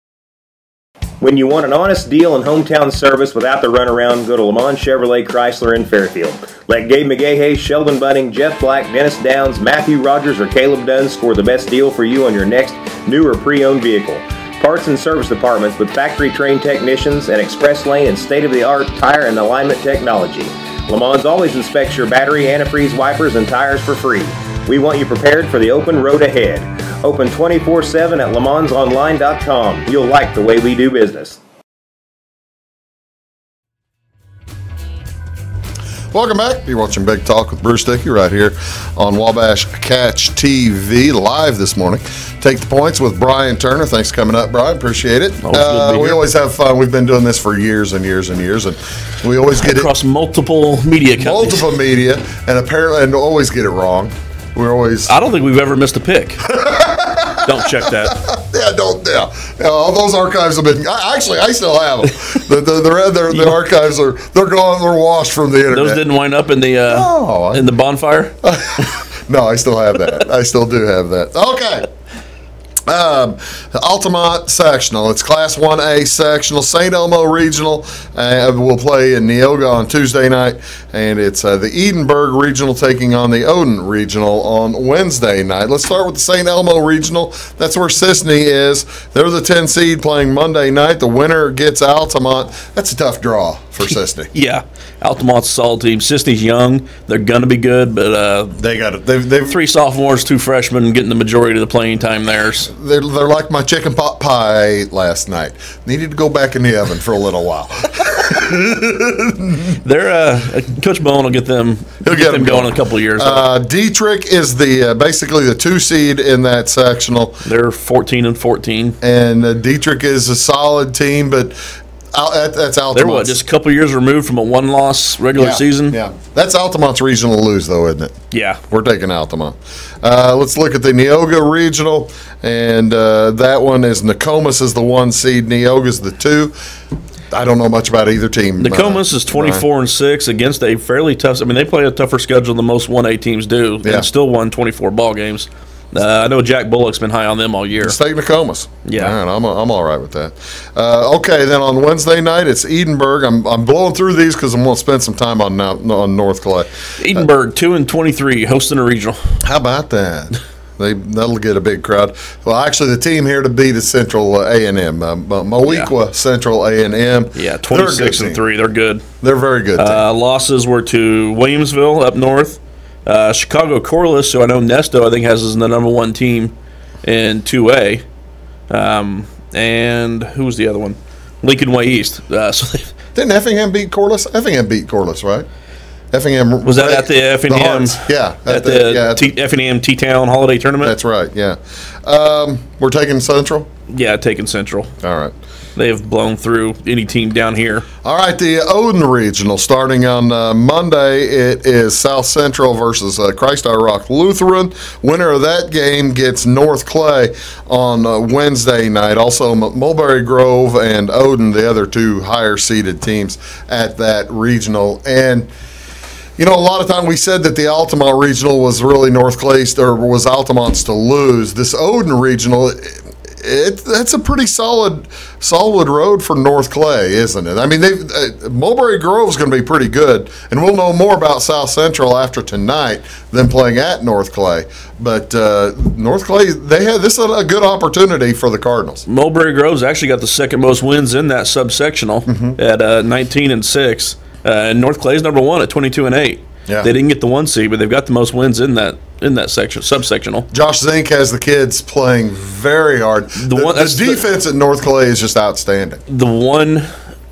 Speaker 6: When you want an honest deal and hometown service without the runaround, go to Lamont Chevrolet Chrysler in Fairfield. Let Gabe McGahey, Sheldon Bunning, Jeff Black, Dennis Downs, Matthew Rogers, or Caleb Dunn score the best deal for you on your next new or pre-owned vehicle. Parts and service departments with factory-trained technicians and express lane and state-of-the-art tire and alignment technology. Lamont always inspects your battery, antifreeze, wipers, and tires for free. We want you prepared for the open road ahead. Open 24/7 at LeMansOnline.com. You'll like the way we do business.
Speaker 1: Welcome back. You're watching Big Talk with Bruce Dickey right here on Wabash Catch TV live this morning. Take the Points with Brian Turner. Thanks for coming up, Brian. Appreciate it. We always have fun. We've been doing this for years and years and years, and we always get
Speaker 2: across multiple media companies.
Speaker 1: Multiple media, and apparently and always get it wrong. We're always.
Speaker 2: I don't think we've ever missed a pick. Don't check that.
Speaker 1: Yeah, all those archives have been. Actually, I still have them. The archives they're gone. They're washed from the internet.
Speaker 2: Those didn't wind up in the bonfire.
Speaker 1: No, I still have that. I still do have that. Okay. Altamont Sectional. It's Class 1A Sectional. St. Elmo Regional will play in Neoga on Tuesday night, and it's the Edinburgh Regional taking on the Odin Regional on Wednesday night. Let's start with the St. Elmo Regional. That's where Sisney is. They're the 10 seed playing Monday night. The winner gets Altamont. That's a tough draw for Sisney.
Speaker 2: Yeah, Altamont's a solid team. Sisney's young. They're going to be good, but
Speaker 1: they got it. They've
Speaker 2: 3 sophomores, 2 freshmen getting the majority of the playing time there.
Speaker 1: They're like my chicken pot pie I ate last night. Needed to go back in the oven for a little while.
Speaker 2: They're Coach Bowen will get them. He'll get them going in a couple of years.
Speaker 1: Dietrich is the basically the 2 seed in that sectional.
Speaker 2: They're 14-14,
Speaker 1: and Dietrich is a solid team, but. That's Altamont's.
Speaker 2: They're just a couple years removed from a 1-loss regular season.
Speaker 1: Yeah, that's Altamont's regional to lose, though, isn't it?
Speaker 2: Yeah,
Speaker 1: we're taking Altamont. Let's look at the Neoga regional, and that one is Nokomis is the 1 seed, Neoga's the 2. I don't know much about either team.
Speaker 2: Nokomis is 24-6 against a fairly tough. I mean, they play a tougher schedule than most 1A teams do. They still won 24 ball games. I know Jack Bullock's been high on them all year.
Speaker 1: Let's take Nokomis.
Speaker 2: Yeah.
Speaker 1: All right, I'm all right with that. Okay, then on Wednesday night, it's Edinburgh. I'm blowing through these because I'm going to spend some time on North Clay.
Speaker 2: Edinburgh, 2-23, hosting a regional.
Speaker 1: How about that? That'll get a big crowd. Well, actually, the team here to beat is Central A&M. Moweaqua Central A&M.
Speaker 2: Yeah, 26-3. They're good.
Speaker 1: They're very good.
Speaker 2: Losses were to Williamsville up north. Chicago Corliss, who I know Nesto, I think, has as the number one team in 2A. And who was the other one? Lincoln Way East.
Speaker 1: Didn't Effingham beat Corliss? Effingham beat Corliss, right? Effingham
Speaker 2: was that at the Effingham? At the Effingham T-Town Holiday Tournament.
Speaker 1: That's right. Yeah, we're taking Central.
Speaker 2: Yeah, taking Central.
Speaker 1: All right.
Speaker 2: They have blown through any team down here.
Speaker 1: All right, the Odin Regional starting on Monday. It is South Central versus Christ Our Rock Lutheran. Winner of that game gets North Clay on Wednesday night. Also, Mulberry Grove and Odin, the other two higher-seeded teams at that regional. And you know, a lot of time we said that the Altamont Regional was really North Clay's, or was Altamont's to lose. This Odin Regional, that's a pretty solid road for North Clay, isn't it? I mean, Mulberry Grove's going to be pretty good, and we'll know more about South Central after tonight than playing at North Clay. But North Clay, this is a good opportunity for the Cardinals.
Speaker 2: Mulberry Grove's actually got the second most wins in that subsectional at 19-6. And North Clay's number one at 22-8.
Speaker 1: Yeah.
Speaker 2: They didn't get the 1 seed, but they've got the most wins in that section, subsectional.
Speaker 1: Josh Zink has the kids playing very hard. The defense at North Clay is just outstanding.
Speaker 2: The one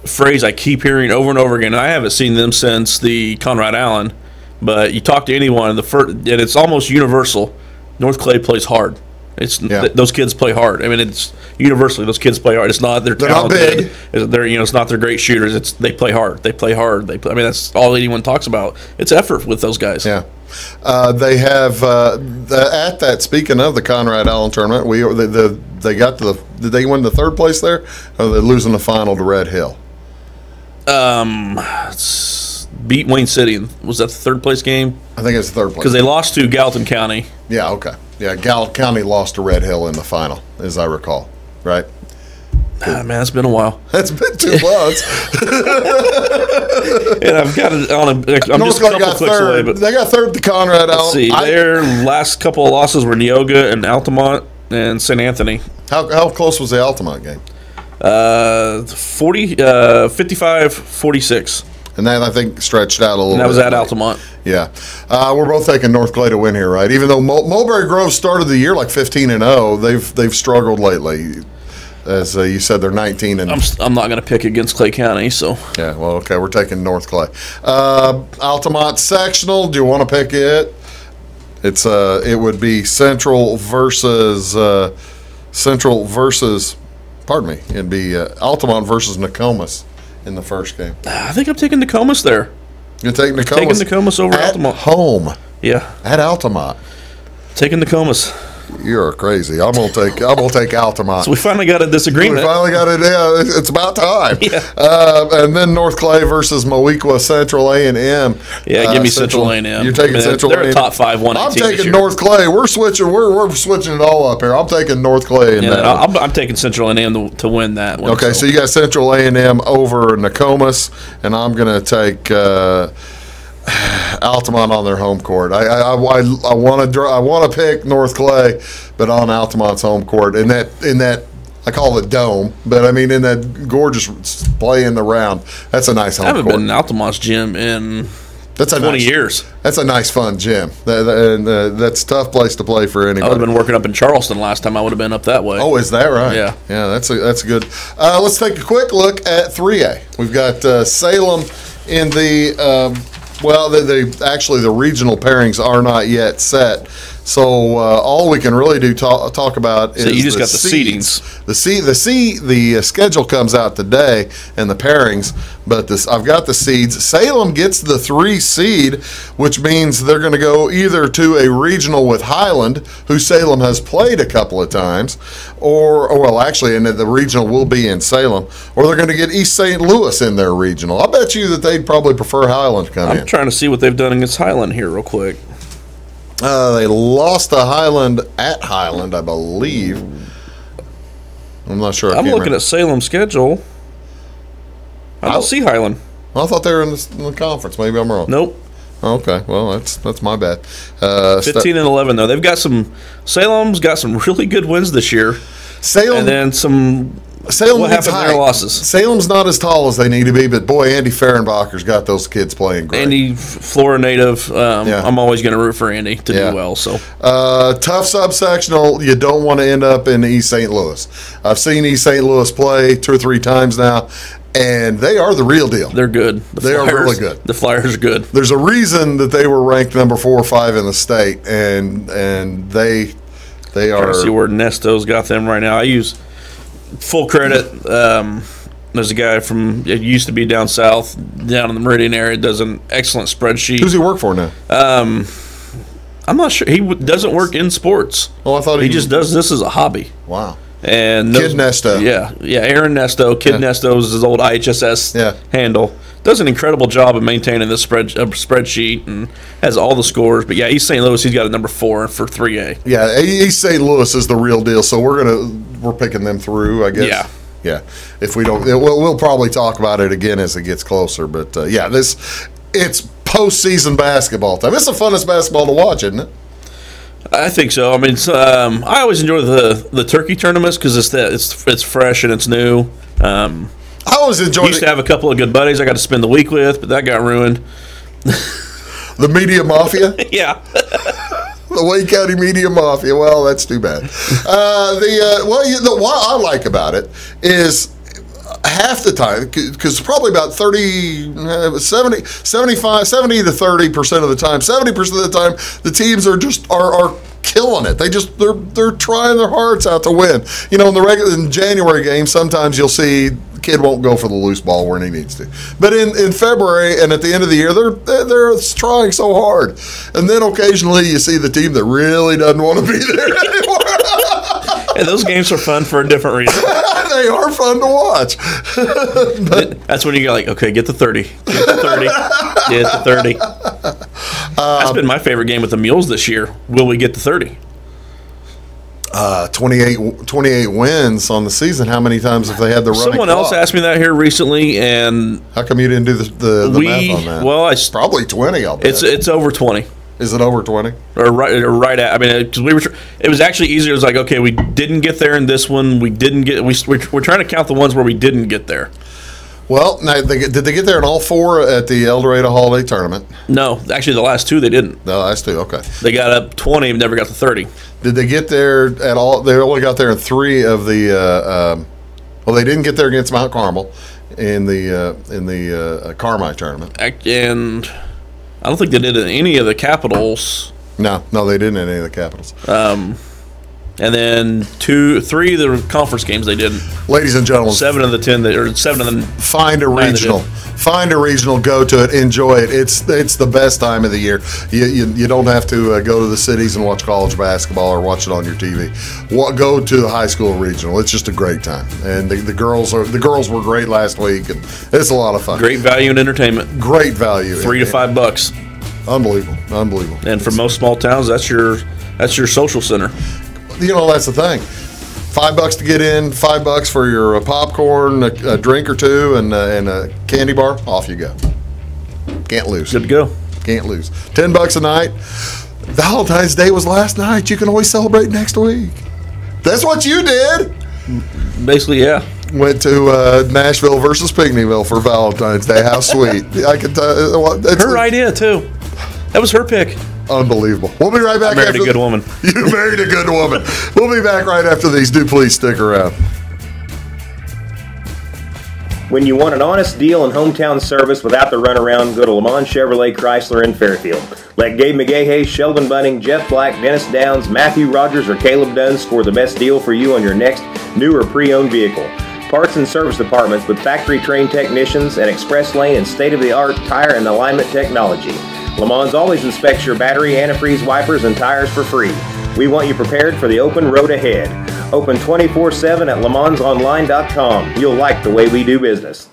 Speaker 2: phrase I keep hearing over and over again, and I haven't seen them since the Conrad Allen, but you talk to anyone, and it's almost universal. North Clay plays hard. Those kids play hard. I mean, it's universally those kids play hard. It's not they're talented.
Speaker 1: Not
Speaker 2: big. It's not they're great shooters. They play hard. They play hard. I mean, that's all anyone talks about. It's effort with those guys.
Speaker 1: Yeah. They have at that. Speaking of the Conrad Allen tournament, they got to did they win the third place there? Or are they losing the final to Red Hill?
Speaker 2: Beat Wayne City. Was that the third place game?
Speaker 1: I think it's the third place
Speaker 2: because they lost to Gallatin County.
Speaker 1: Yeah. Okay. Yeah, Gallatin County lost to Red Hill in the final, as I recall. Right?
Speaker 2: Man, it's been a while.
Speaker 1: That's been 2 months.
Speaker 2: And I've got it on I'm
Speaker 1: North
Speaker 2: just a couple clicks away. But
Speaker 1: they got third to Conrad Allen.
Speaker 2: Let's see. Their last couple of losses were Neoga and Altamont and St. Anthony.
Speaker 1: How close was the Altamont game?
Speaker 2: 55-46.
Speaker 1: And that, I think, stretched out a little bit.
Speaker 2: And that was at Altamont.
Speaker 1: Yeah. We're both taking North Clay to win here, right? Even though Mulberry Grove started the year like 15-0, they've struggled lately. As you said, they're 19 and.
Speaker 2: I'm not going to pick against Clay County, so.
Speaker 1: Yeah. Well, okay. We're taking North Clay. Altamont sectional. Do you want to pick it? It would be Central versus. Pardon me. It'd be Altamont versus Nokomis in the first game.
Speaker 2: I think I'm taking Nokomis there.
Speaker 1: You're taking Nokomis?
Speaker 2: Taking Nokomis over Altamont.
Speaker 1: At home.
Speaker 2: Yeah.
Speaker 1: At Altamont.
Speaker 2: Taking Nokomis.
Speaker 1: You're crazy. I'm gonna take Altamont.
Speaker 2: So we finally got a disagreement.
Speaker 1: We finally got it. Yeah, it's about time.
Speaker 2: Yeah.
Speaker 1: And then North Clay versus Moweaqua Central A&M.
Speaker 2: Yeah, give me Central A&M.
Speaker 1: You're taking Central A&M.
Speaker 2: They're a top 5 1
Speaker 1: I'm taking North Clay. We're switching. We're switching it all up here. I'm taking North Clay.
Speaker 2: I'm taking Central A&M to win that one.
Speaker 1: Okay, so you got Central A&M over Nokomis, and I'm gonna take. Altamont on their home court. I want to pick North Clay, but on Altamont's home court in that I call it dome, but I mean in that gorgeous play in the round. That's a nice home court.
Speaker 2: I haven't been in Altamont's gym in 20 years.
Speaker 1: That's a nice fun gym. That's a tough place to play for anybody.
Speaker 2: I would have been working up in Charleston last time. I would have been up that way.
Speaker 1: Oh, is that right?
Speaker 2: Yeah.
Speaker 1: Yeah, that's good. Let's take a quick look at 3A. We've got Salem in the. The regional pairings are not yet set. So all we can really do talk about is
Speaker 2: so you just got the
Speaker 1: seedings.
Speaker 2: seedings.
Speaker 1: The schedule comes out today and the pairings, but I've got the seeds. Salem gets the 3 seed, which means they're going to go either to a regional with Highland, who Salem has played a couple of times, and the regional will be in Salem, or they're going to get East St. Louis in their regional. I bet you that they'd probably prefer Highland to come in.
Speaker 2: I'm trying to see what they've done against Highland here real quick.
Speaker 1: They lost to Highland at Highland, I believe. I'm not sure.
Speaker 2: I'm looking at Salem's schedule. I don't see Highland.
Speaker 1: I thought they were in the conference. Maybe I'm wrong.
Speaker 2: Nope.
Speaker 1: Okay, well that's my bad.
Speaker 2: 15 and 11 though. They've got Salem's got some really good wins this year.
Speaker 1: Salem,
Speaker 2: and then some.
Speaker 1: Salem
Speaker 2: what happened in their losses?
Speaker 1: Salem's not as tall as they need to be, but boy, Andy Fehrenbacher's got those kids playing great.
Speaker 2: Andy, Florida native. I'm always going to root for Andy to do well. So
Speaker 1: tough subsectional. You don't want to end up in East St. Louis. I've seen East St. Louis play 2 or 3 times now. And they are the real deal.
Speaker 2: They're good.
Speaker 1: They are really good.
Speaker 2: The Flyers are good.
Speaker 1: There's a reason that they were ranked number 4 or 5 in the state, and they are.
Speaker 2: I see where Nesto's got them right now. I use full credit. There's a guy it used to be down south, down in the Meridian area, does an excellent spreadsheet.
Speaker 1: Who's he work for now?
Speaker 2: I'm not sure. He doesn't work in sports.
Speaker 1: Oh, I thought
Speaker 2: he just does this as a hobby.
Speaker 1: Wow.
Speaker 2: And
Speaker 1: Kid Nesto.
Speaker 2: Yeah, Aaron Nesto. Kid Nesto is his old IHSS handle. Does an incredible job of maintaining this spreadsheet and has all the scores. But yeah, East St. Louis, he's got a number 4 for 3A.
Speaker 1: Yeah, East St. Louis is the real deal. So we're picking them through, I guess. Yeah. If we don't, we'll probably talk about it again as it gets closer. But it's postseason basketball time. It's the funnest basketball to watch, isn't it?
Speaker 2: I think so. I mean, I always enjoy the turkey tournaments because it's fresh and it's new.
Speaker 1: I always enjoyed.
Speaker 2: Used to have a couple of good buddies I got to spend the week with, but that got ruined.
Speaker 1: The Media Mafia.
Speaker 2: Yeah.
Speaker 1: The Wayne County Media Mafia. Well, that's too bad. What I like about it is half the time, because probably about 70 to 30% of the time, 70% of the time, the teams are killing it. They're trying their hearts out to win. You know, in January games, sometimes you'll see the kid won't go for the loose ball when he needs to. But in February and at the end of the year, they're trying so hard. And then occasionally you see the team that really doesn't want to be there anymore.
Speaker 2: And those games are fun for a different reason.
Speaker 1: They are fun to watch.
Speaker 2: That's when you go like, okay, get the 30. Get the 30. Get the 30. That's been my favorite game with the Mules this year. Will we get the 30?
Speaker 1: 28 wins on the season. How many times have they had the running
Speaker 2: Someone
Speaker 1: clock?
Speaker 2: else asked me that here recently, and
Speaker 1: how come you didn't do the math on that?
Speaker 2: Well, it's
Speaker 1: probably 20. I'll bet.
Speaker 2: It's over 20.
Speaker 1: Is it over 20?
Speaker 2: Or right at? I mean, because it was actually easier. It was like, okay, we didn't get there in this one. We didn't get. We're trying to count the ones where we didn't get there.
Speaker 1: Well, now, did they get there in all 4 at the El Dorado Holiday Tournament?
Speaker 2: No, actually, the last 2 they didn't.
Speaker 1: The last 2, okay.
Speaker 2: They got up 20, and never got to 30.
Speaker 1: Did they get there at all? They only got there in 3 of the. They didn't get there against Mount Carmel in the Carmi tournament.
Speaker 2: And I don't think they did it in any of the Capitals.
Speaker 1: No, they didn't in any of the Capitals.
Speaker 2: And then 3 of the conference games they didn't.
Speaker 1: Ladies and gentlemen,
Speaker 2: 7 of the 10 or 7 of them.
Speaker 1: Find a regional. Find a regional. Go to it. Enjoy it. It's the best time of the year. You don't have to go to the cities and watch college basketball or watch it on your TV. Go to the high school regional. It's just a great time. And the girls were great last week. And it's a lot of fun.
Speaker 2: Great value in entertainment.
Speaker 1: Great value.
Speaker 2: $3 to $5.
Speaker 1: Unbelievable.
Speaker 2: And for most small towns, that's your social center.
Speaker 1: You know, that's the thing. $5 to get in, $5 for your popcorn, a drink or 2, and a candy bar. Off you go. Can't lose.
Speaker 2: Good to go.
Speaker 1: Can't lose. $10 a night. Valentine's Day was last night. You can always celebrate next week. That's what you did.
Speaker 2: Basically, yeah.
Speaker 1: Went to Nashville versus Pinckneyville for Valentine's Day. How sweet. I can tell.
Speaker 2: Her idea, too. That was her pick.
Speaker 1: Unbelievable. We'll be right back.
Speaker 2: I married a good woman.
Speaker 1: You married a good woman. We'll be back right after these. Do please stick around.
Speaker 6: When you want an honest deal and hometown service without the runaround, go to Lamont Chevrolet Chrysler in Fairfield. Let Gabe McGahey, Sheldon Bunning, Jeff Black, Dennis Downs, Matthew Rogers, or Caleb Dunn score the best deal for you on your next new or pre-owned vehicle. Parts and service departments with factory-trained technicians and express lane and state-of-the-art tire and alignment technology. Lamons always inspects your battery, antifreeze, wipers, and tires for free. We want you prepared for the open road ahead. Open 24/7 at lamonsonline.com. You'll like the way we do business.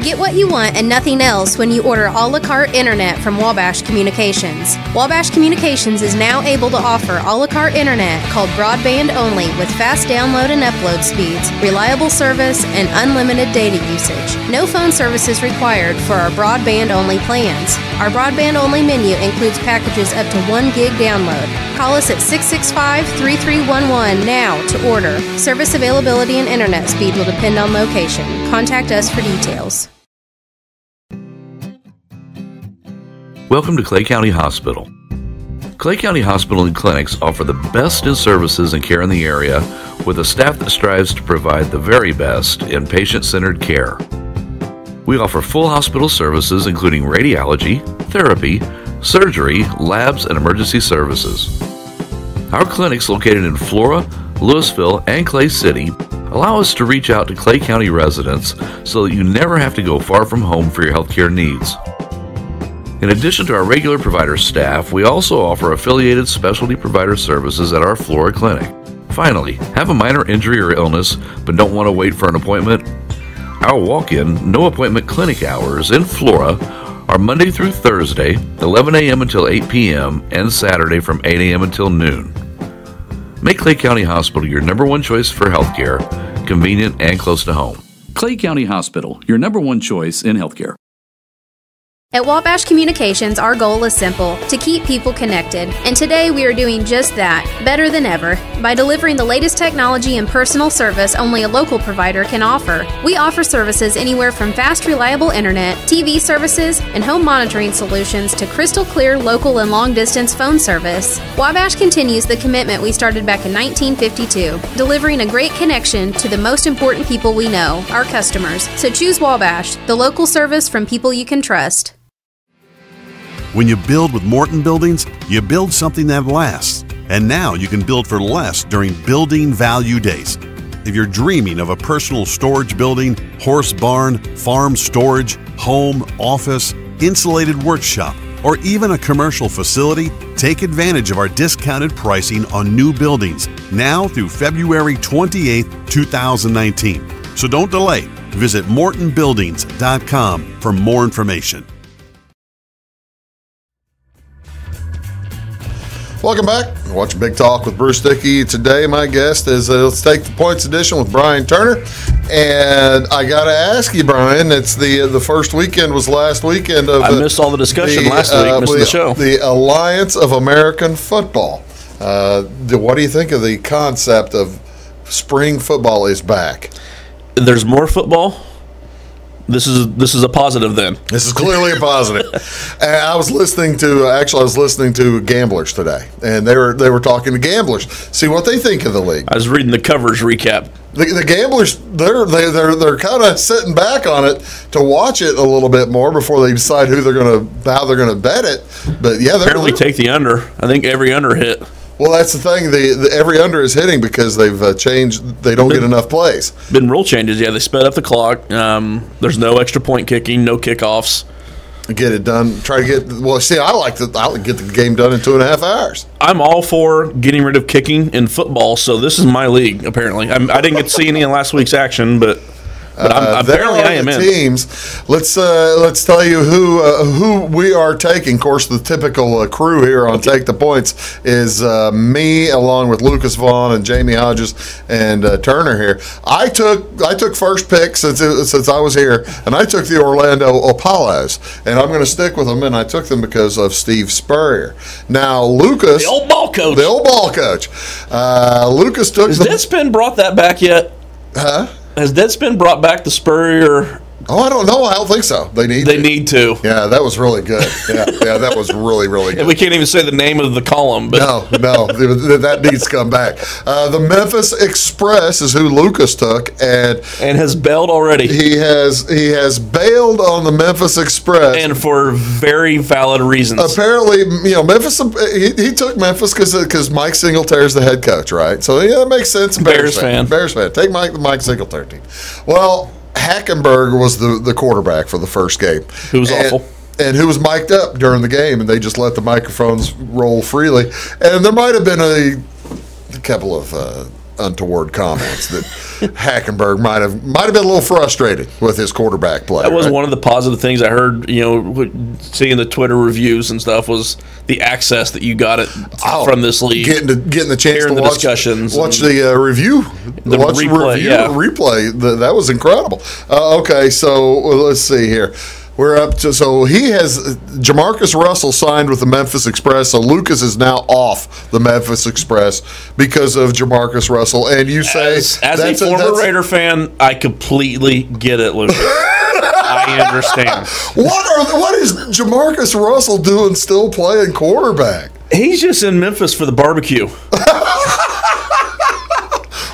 Speaker 5: Get what you want and nothing else when you order a la carte internet from Wabash Communications. Wabash Communications is now able to offer a la carte internet called broadband only with fast download and upload speeds, reliable service, and unlimited data usage. No phone services required for our broadband only plans. Our broadband only menu includes packages up to 1 gig download. Call us at 665-3311 now to order. Service availability and internet speed will depend on location. Contact us for details.
Speaker 3: Welcome to Clay County Hospital. Clay County Hospital and Clinics offer the best in services and care in the area with a staff that strives to provide the very best in patient-centered care. We offer full hospital services including radiology, therapy, surgery, labs, and emergency services. Our clinics located in Flora, Louisville, and Clay City allow us to reach out to Clay County residents so that you never have to go far from home for your healthcare needs. In addition to our regular provider staff, we also offer affiliated specialty provider services at our Flora clinic. Finally, have a minor injury or illness but don't want to wait for an appointment? Our walk-in, no-appointment clinic hours in Flora are Monday through Thursday, 11 a.m. until 8 p.m., and Saturday from 8 a.m. until noon. Make Clay County Hospital your number one choice for healthcare, convenient and close to home.
Speaker 4: Clay County Hospital, your number one choice in healthcare.
Speaker 5: At Wabash Communications, our goal is simple: to keep people connected. And today we are doing just that, better than ever, by delivering the latest technology and personal service only a local provider can offer. We offer services anywhere from fast, reliable internet, TV services, and home monitoring solutions to crystal clear local and long-distance phone service. Wabash continues the commitment we started back in 1952, delivering a great connection to the most important people we know, our customers. So choose Wabash, the local service from people you can trust.
Speaker 8: When you build with Morton Buildings, you build something that lasts. And now you can build for less during Building Value Days. If you're dreaming of a personal storage building, horse barn, farm storage, home, office, insulated workshop, or even a commercial facility, take advantage of our discounted pricing on new buildings now through February 28, 2019. So don't delay. Visit mortonbuildings.com for more information.
Speaker 1: Welcome back. Watch Big Talk with Bruce Dickey. Today, my guest is Let's Take the Points edition with Brian Turner. And I got to ask you, Brian, it's the first weekend was last weekend of.
Speaker 2: I missed all the discussion last week. Missed the show.
Speaker 1: The Alliance of American Football. What do you think of the concept of spring football is back?
Speaker 2: There's more football. This is a positive then.
Speaker 1: This is clearly a positive. And I was listening to Gamblers today, and they were talking to gamblers, see what they think of the league.
Speaker 2: I was reading the coverage recap.
Speaker 1: The gamblers, they're kind of sitting back on it to watch it a little bit more before they decide how they're gonna bet it. But yeah, they're
Speaker 2: apparently take the under. I think every under hit.
Speaker 1: Well, that's the thing. Every under is hitting because they've changed. They don't get enough plays.
Speaker 2: Been rule changes. Yeah, they sped up the clock. There's no extra point kicking, no kickoffs.
Speaker 1: Get it done. Try to get. Well, see, I like to get the game done in 2.5 hours.
Speaker 2: I'm all for getting rid of kicking in football. So this is my league. Apparently, I didn't get to see any of last week's action, but apparently I am in.
Speaker 1: Teams. Let's tell you who we are taking. Of course, the typical crew here on Take the Points is me, along with Lucas Vaughn and Jamie Hodges and Turner here. I took first pick since I was here, and I took the Orlando Apollos, and I'm going to stick with them. And I took them because of Steve Spurrier. Now, Lucas,
Speaker 2: the old ball coach.
Speaker 1: Lucas took.
Speaker 2: Has Deadspin brought that back yet?
Speaker 1: Huh?
Speaker 2: Has Deadspin brought back the Spurrier?
Speaker 1: Oh, I don't know. I don't think so. They need to. Yeah, that was really good. Yeah, that was really, really good.
Speaker 2: And we can't even say the name of the column. But
Speaker 1: No, that needs to come back. The Memphis Express is who Lucas took, and
Speaker 2: has bailed already.
Speaker 1: He has bailed on the Memphis Express,
Speaker 2: and for very valid reasons.
Speaker 1: Apparently, Memphis. He took Memphis because Mike Singletary is the head coach, right? So yeah, that makes sense.
Speaker 2: Bears fan.
Speaker 1: Take Mike Singletary team. Well, Hackenberg was the quarterback for the first game.
Speaker 2: Who was awful.
Speaker 1: And who was mic'd up during the game, and they just let the microphones roll freely. And there might have been a couple of untoward comments that Hackenberg might have been a little frustrated with his quarterback play.
Speaker 2: That was one of the positive things I heard, seeing the Twitter reviews and stuff, was the access that you got from this league.
Speaker 1: Getting the chance to watch
Speaker 2: discussions,
Speaker 1: watch the review, replay. That was incredible. Okay, so let's see here. We're up to, so he has Jamarcus Russell signed with the Memphis Express, so Lucas is now off the Memphis Express because of Jamarcus Russell. And you say,
Speaker 2: as a former Raider fan, I completely get it, Lucas. I understand.
Speaker 1: What is Jamarcus Russell doing still playing quarterback?
Speaker 2: He's just in Memphis for the barbecue.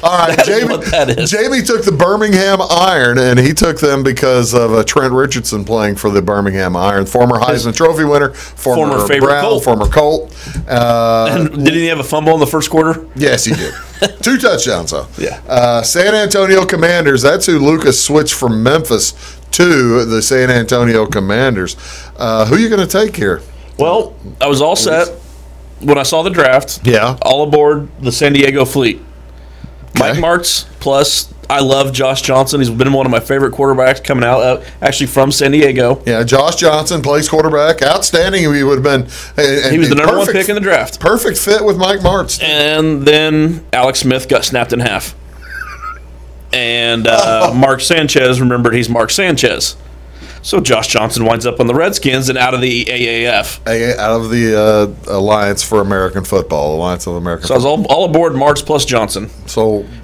Speaker 1: All right, Jamie took the Birmingham Iron, and he took them because of Trent Richardson playing for the Birmingham Iron, former Heisman Trophy winner, former favorite Brown, Colt. Former Colt.
Speaker 2: And didn't he have a fumble in the first quarter?
Speaker 1: Yes, he did. 2 touchdowns, though.
Speaker 2: Yeah.
Speaker 1: San Antonio Commanders, that's who Lucas switched from Memphis to the San Antonio Commanders. Who are you going to take here?
Speaker 2: Well, I was all set when I saw the draft.
Speaker 1: Yeah.
Speaker 2: All aboard the San Diego Fleet. Okay. Mike Martz, plus I love Josh Johnson. He's been one of my favorite quarterbacks coming out, actually from San Diego.
Speaker 1: Yeah, Josh Johnson plays quarterback. Outstanding. He would have been.
Speaker 2: He was the number 1 pick in the draft.
Speaker 1: Perfect fit with Mike Martz.
Speaker 2: And then Alex Smith got snapped in half. And Mark Sanchez, remembered he's Mark Sanchez. So Josh Johnson winds up on the Redskins and out of the AAF.
Speaker 1: Out of the Alliance for American Football, Alliance of American Football.
Speaker 2: So I was all aboard Martz plus Johnson.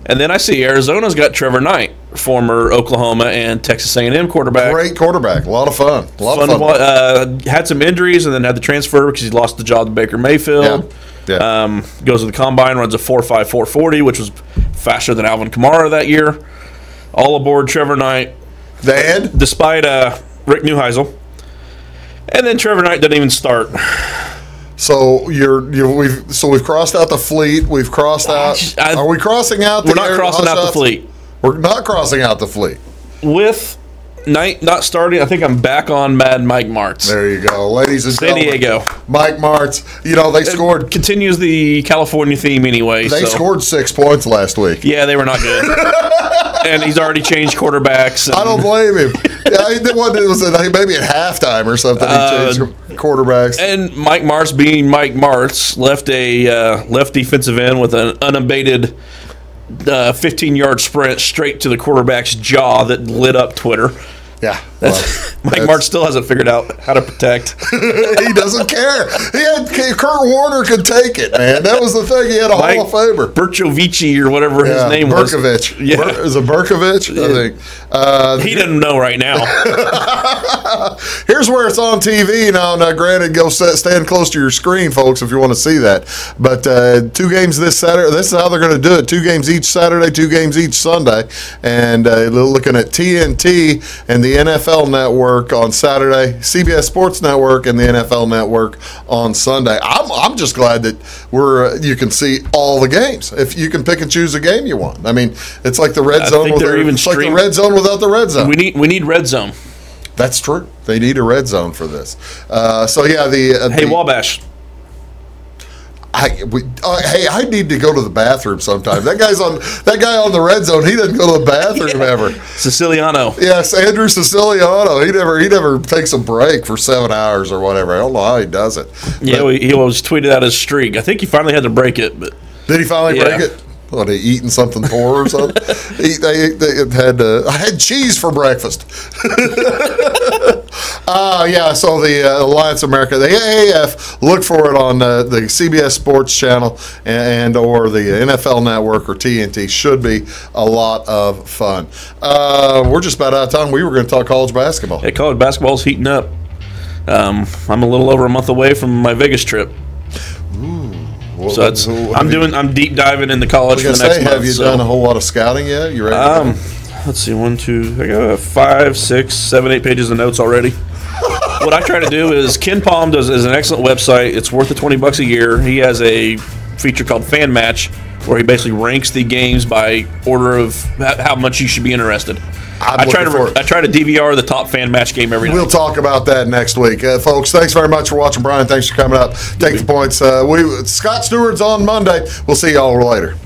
Speaker 2: And then I see Arizona's got Trevor Knight, former Oklahoma and Texas A&M quarterback.
Speaker 1: Great quarterback. A lot of fun.
Speaker 2: Had some injuries and then had to transfer because he lost the job to Baker Mayfield.
Speaker 1: Yeah.
Speaker 2: Goes to the Combine, runs a 4.5 4.40, which was faster than Alvin Kamara that year. All aboard Trevor Knight. Despite Rick Neuheisel. And then Trevor Knight didn't even start.
Speaker 1: So we've crossed out the Fleet. We've crossed out. Are we crossing out?
Speaker 2: We're not crossing out the Fleet.
Speaker 1: We're not crossing out the Fleet.
Speaker 2: With Knight not starting, I think I'm back on Mad Mike Martz.
Speaker 1: There you go, ladies and
Speaker 2: gentlemen. San Diego.
Speaker 1: Mike Martz. They scored.
Speaker 2: Continues the California theme anyway.
Speaker 1: They scored 6 points last week.
Speaker 2: Yeah, they were not good. And he's already changed quarterbacks.
Speaker 1: I don't blame him. It was maybe at halftime or something. He changed quarterbacks.
Speaker 2: And Mike Martz, being Mike Martz, left a left defensive end with an unabated 15-yard sprint straight to the quarterback's jaw that lit up Twitter.
Speaker 1: Yeah.
Speaker 2: Mike Martz still hasn't figured out how to protect.
Speaker 1: He doesn't care. Kurt Warner could take it, man. That was the thing. He had a Hall of Famer.
Speaker 2: Berchovici or whatever his name was.
Speaker 1: Berkovich.
Speaker 2: Yeah.
Speaker 1: Is it Berkovich? I think.
Speaker 2: He doesn't know right now.
Speaker 1: Here's where it's on TV now. Now, granted, go stand close to your screen, folks, if you want to see that. But 2 games this Saturday. This is how they're going to do it. 2 games each Saturday, 2 games each Sunday. And looking at TNT and the NFL Network on Saturday, CBS Sports Network, and the NFL Network on Sunday. I'm just glad that you can see all the games. If you can pick and choose a game you want. I mean, it's like the red zone. It's like the red zone without the red zone.
Speaker 2: We need red zone.
Speaker 1: That's true. They need a red zone for this. Hey,
Speaker 2: Wabash.
Speaker 1: I need to go to the bathroom sometime. That guy on the red zone. He doesn't go to the bathroom ever.
Speaker 2: Siciliano.
Speaker 1: Yes, Andrew Siciliano. He never takes a break for 7 hours or whatever. I don't know how he does it.
Speaker 2: Yeah, he always tweeted out his streak. I think he finally had to break it. But
Speaker 1: did he finally break it? What, he eating something poor or something? I had cheese for breakfast. So the Alliance America, the AAF, look for it on the CBS Sports Channel and or the NFL Network or TNT. Should be a lot of fun. We're just about out of time. We were going to talk college basketball.
Speaker 2: Hey, college basketball's heating up. I'm a little over a month away from my Vegas trip. I'm deep diving into college for the next month.
Speaker 1: Have you done a whole lot of scouting yet? You ready?
Speaker 2: Let's see, 1, 2, I got 5, 6, 7, 8 pages of notes already. What I try to do is Ken Palm is an excellent website. It's worth the $20 a year. He has a feature called Fan Match where he basically ranks the games by order of how much you should be interested. I try to DVR the top Fan Match game every night.
Speaker 1: We'll talk about that next week. Folks, thanks very much for watching. Brian, thanks for coming up. Take the points. Scott Stewart's on Monday. We'll see y'all later.